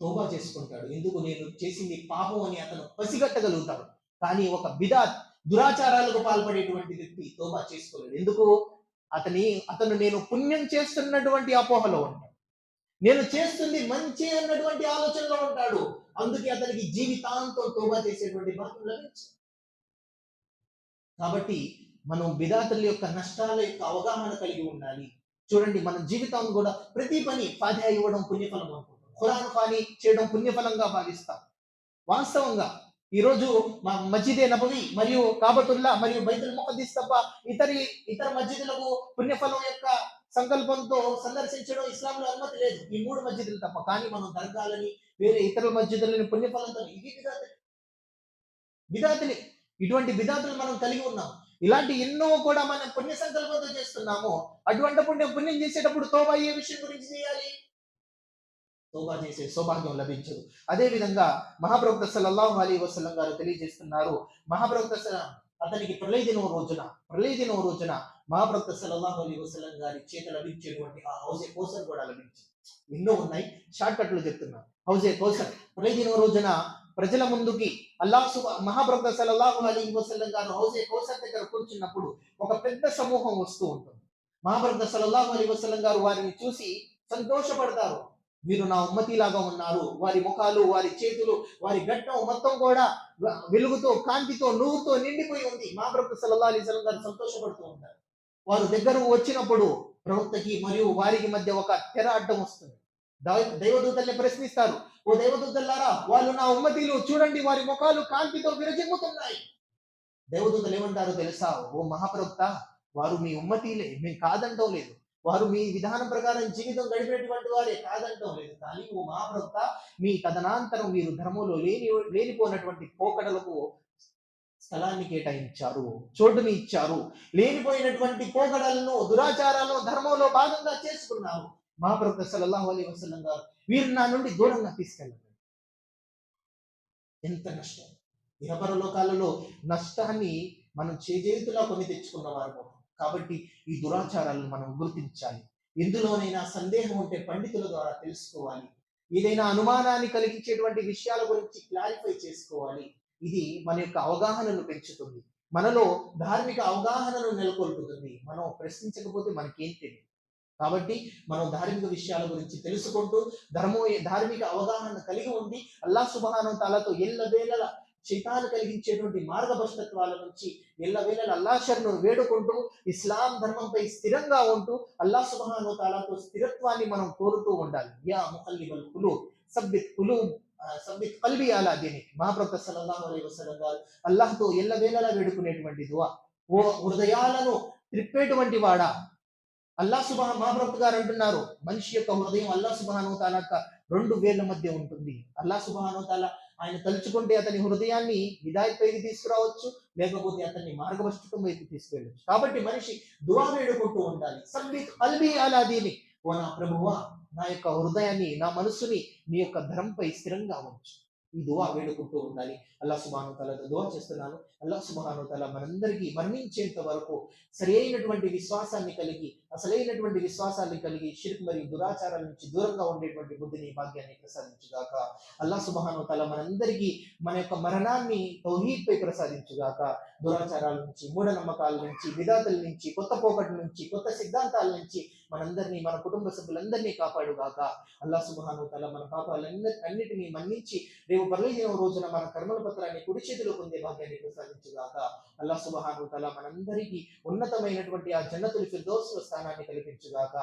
తోబా చేసుకుంటాడు. ఎందుకు? నేను చేసింది పాపం అని అతను పసిగట్టగలుగుతాడు. కానీ ఒక బిదాత్ దురాచారాలకు పాల్పడేటువంటి వ్యక్తి తోబా చేసుకోలేడు. ఎందుకు? అతను నేను పుణ్యం చేస్తున్నటువంటి అపోహలో ఉంటాడు, నేను చేస్తుంది మంచి అన్నటువంటి ఆలోచనలో ఉంటాడు. అందుకే అతనికి జీవితాంతం తోబా చేసేటువంటి భాగ్యం లభించదు. కాబట్టి మనం బిదాతుల యొక్క నష్టాల యొక్క అవగాహన కలిగి ఉండాలి. చూడండి, మన జీవితం కూడా ప్రతి పని ఫాతిహా ఇవ్వడం పుణ్యఫలం అనుకుంటాం, ఖురాన్ ఖానీ చేయడం పుణ్యఫలంగా భావిస్తాం. వాస్తవంగా ఈరోజు మస్జిదే నబవి మరియు కాబతుల్లా మరియు బైతుల్ ముఖద్దీస్ తప్ప ఇతర మస్జిదులకు పుణ్యఫలం యొక్క సంకల్పంతో సందర్శించడం ఇస్లాంలో అనుమతి లేదు. ఈ 3 మస్జిదులు తప్ప. కానీ మనం దర్గాలని వేరే ఇతర మస్జిదులని పుణ్యఫలంతో ఇది బిదాతులే. ఇటువంటి బిదాతులు మనం కలిగి ఉన్నాం. ఇలాంటి ఎన్నో కూడా మనం పుణ్య సంకల్పంతో చేస్తున్నాము. అటువంటి పుణ్యం చేసేటప్పుడు తోబా ఏ విషయం గురించి చేయాలి? తోబా చేసే సౌభాగ్యం లభించదు. అదే విధంగా మహాప్రవక్త సల్లల్లాహు అలైహి వసల్లం గారు తెలియజేస్తున్నారు. మహాప్రవక్త అతనికి ప్రళయ దినం రోజున మహాప్రవక్త సల్లల్లాహు అలైహి వసల్లం గారి చేత లభించేటువంటి ఆ హౌజే కౌసర్ కూడా లభించింది. ఎన్నో ఉన్నాయి, షార్ట్ కట్లు చెప్తున్నారు. హౌజే కౌసర్ ప్రళయ దినం రోజున ప్రజల ముందుకి మహాప్రవక్త సల్లల్లాహు అలైహి వసల్లం గారు హౌజే కౌసర్ దగ్గర కూర్చున్నప్పుడు ఒక పెద్ద సమూహం వస్తూ ఉంటుంది. మహాప్రవక్త సల్లల్లాహు అలైహి వసల్లం గారు వారిని చూసి సంతోషపడతారు. వీరు నా ఉమ్మతిలాగా ఉన్నారు. వారి ముఖాలు, వారి చేతులు, వారి గడ్డం మొత్తం కూడా వెలుగుతో, కాంతితో, నువ్వుతో నిండిపోయి ఉంది. మహాప్రవక్త సల్లల్లాహు అలైహి వసల్లం గారు సంతోషపడుతూ ఉంటారు. వారు దగ్గర వచ్చినప్పుడు ప్రవక్తకి మరియు వారికి మధ్య ఒక తెర అడ్డం వస్తుంది. దైవదూతల్ని ప్రశ్నిస్తారు, ఓ దైవదూతల్లారా, వాళ్ళు నా ఉమ్మతీలు, చూడండి వారి ముఖాలు కాంతితో విరజిమ్ముతున్నాయి. దేవదూతలు ఏమంటారో తెలుసా? ఓ మహాప్రవక్త, వారు మీ ఉమ్మతీలే, మేము కాదంటం లేదు. వారు మీ విధానం ప్రకారం జీవితం గడిపినటువంటి వారే, కాదంటం లేదు. కానీ ఓ మహాప్రవక్త, మీ తదనంతరం మీరు ధర్మంలో లేనిపోయినటువంటి పోకడలకు స్థలాన్ని కేటాయించారు, చోటుని ఇచ్చారు. లేనిపోయినటువంటి పోకడలను, దురాచారాలను ధర్మంలో భాగంగా చేసుకున్నారు. మహాప్రవక్త సల్లల్లాహు అలైహి వసల్లం గారు వీరు నా నుండి దూరంగా తీసుకెళ్ళండి. ఎంత నష్టం! ఇహపరలోకాలలో నష్టాన్ని మనం చేజేతులా కొని తెచ్చుకున్న వారు. కాబట్టి ఈ దురాచారాలను మనం గుర్తించాలి. ఎందులోనైనా సందేహం ఉంటే పండితుల ద్వారా తెలుసుకోవాలి. ఏదైనా అనుమానాన్ని కలిగించేటువంటి విషయాల గురించి క్లారిఫై చేసుకోవాలి. ఇది మన యొక్క అవగాహనను పెంచుతుంది, మనలో ధార్మిక అవగాహనను నెలకొల్పుతుంది. మనం ప్రశ్నించకపోతే మనకేం తెలియదు. కాబట్టి మనం ధార్మిక విషయాల గురించి తెలుసుకుంటూ ధార్మిక అవగాహన కలిగి ఉండి అల్లాహ్ సుబ్హానహు వ తఆలాతో ఎల్లవేళల శైతాను కలిగించేటువంటి మార్గభ్రష్టత్వాల నుంచి ఎల్లవేళల అల్లాహ్ షర్ను వేడుకుంటూ ఇస్లాం ధర్మంపై స్థిరంగా ఉంటూ అల్లాహ్ సుబ్హానహు వ తఆలాతో స్థిరత్వాన్ని మనం కోరుతూ ఉండాలి. యా ముఖల్లిబల్ ఖులూబ్ సబ్బిత్ కల్బి అలా దీనికి మహాప్రవక్త సల్లల్లాహు అలైహి వసల్లం గారు అల్లాహ్తో ఎల్లవేళలా వేడుకునేటువంటి దువా. ఓ హృదయాలను త్రిప్పేటువంటి వాడా, మహాప్రవక్త గారు అంటున్నారు, మనిషి యొక్క హృదయం అల్లాహ్ సుబ్హానహు వ తఆలా 2 వేళ్ల మధ్య ఉంటుంది. అల్లాహ్ సుబ్హానహు వ తఆలా ఆయన తలుచుకుంటే అతని హృదయాన్ని హిదాయత్ పైకి తీసుకురావచ్చు, లేకపోతే అతన్ని మార్గభ్రష్టం వైపు తీసుకెళ్ళచ్చు. కాబట్టి మనిషి దువా వేడుకుంటూ ఉండాలి. సబ్బిత్ కల్బి అలా దీని, ఓ నా ప్రభువా, నా యొక్క హృదయాన్ని, నా మనస్సుని నీ యొక్క ధరంపై స్థిరంగా ఉంచు. ఈ దువా వేడుకుంటూ ఉండాలి. అల్లాహ్ సుబ్హానహు వ తఆలాతో దువా చేస్తున్నాను. అల్లాహ్ సుబ్హానహు వ తఆలా మనందరికీ మరణించేంత వరకు సరైనటువంటి విశ్వాసాన్ని కలిగి, అసలైనటువంటి విశ్వాసాన్ని కలిగి షిర్క్ మరియు దురాచారాల నుంచి దూరంగా ఉండేటువంటి బుద్ధిని, భాగ్యాన్ని ప్రసాదించుగాక. అల్లాహ్ సుబ్హానహు వ తఆలా మనందరికీ మన యొక్క మరణాన్ని తౌహీద్ పై ప్రసాదించుగాక. దురాచారాల నుంచి, మూఢనమ్మకాల నుంచి, బిదాతుల నుంచి, కొత్త పోకట్ల నుంచి, కొత్త సిద్ధాంతాల నుంచి మనందరినీ, మన కుటుంబ సభ్యులందరినీ కాపాడుగాక. అల్లాహ్ సుబ్హానహు వ తఆలా మన పాపాలన్నిటినీ మన్నించి రేపు పరలోక రోజున మన కర్మల పత్రాన్ని కుడి చేతిలో పొందే భాగ్యాన్ని ప్రసాదించుగాక. అల్లాహ్ సుబ్హానహు వ తఆలా మనందరికీ ఉన్నతమైనటువంటి ఆ జన్నతుల్ ఫిర్దౌస్ స్థానాన్ని కల్పించుగాక.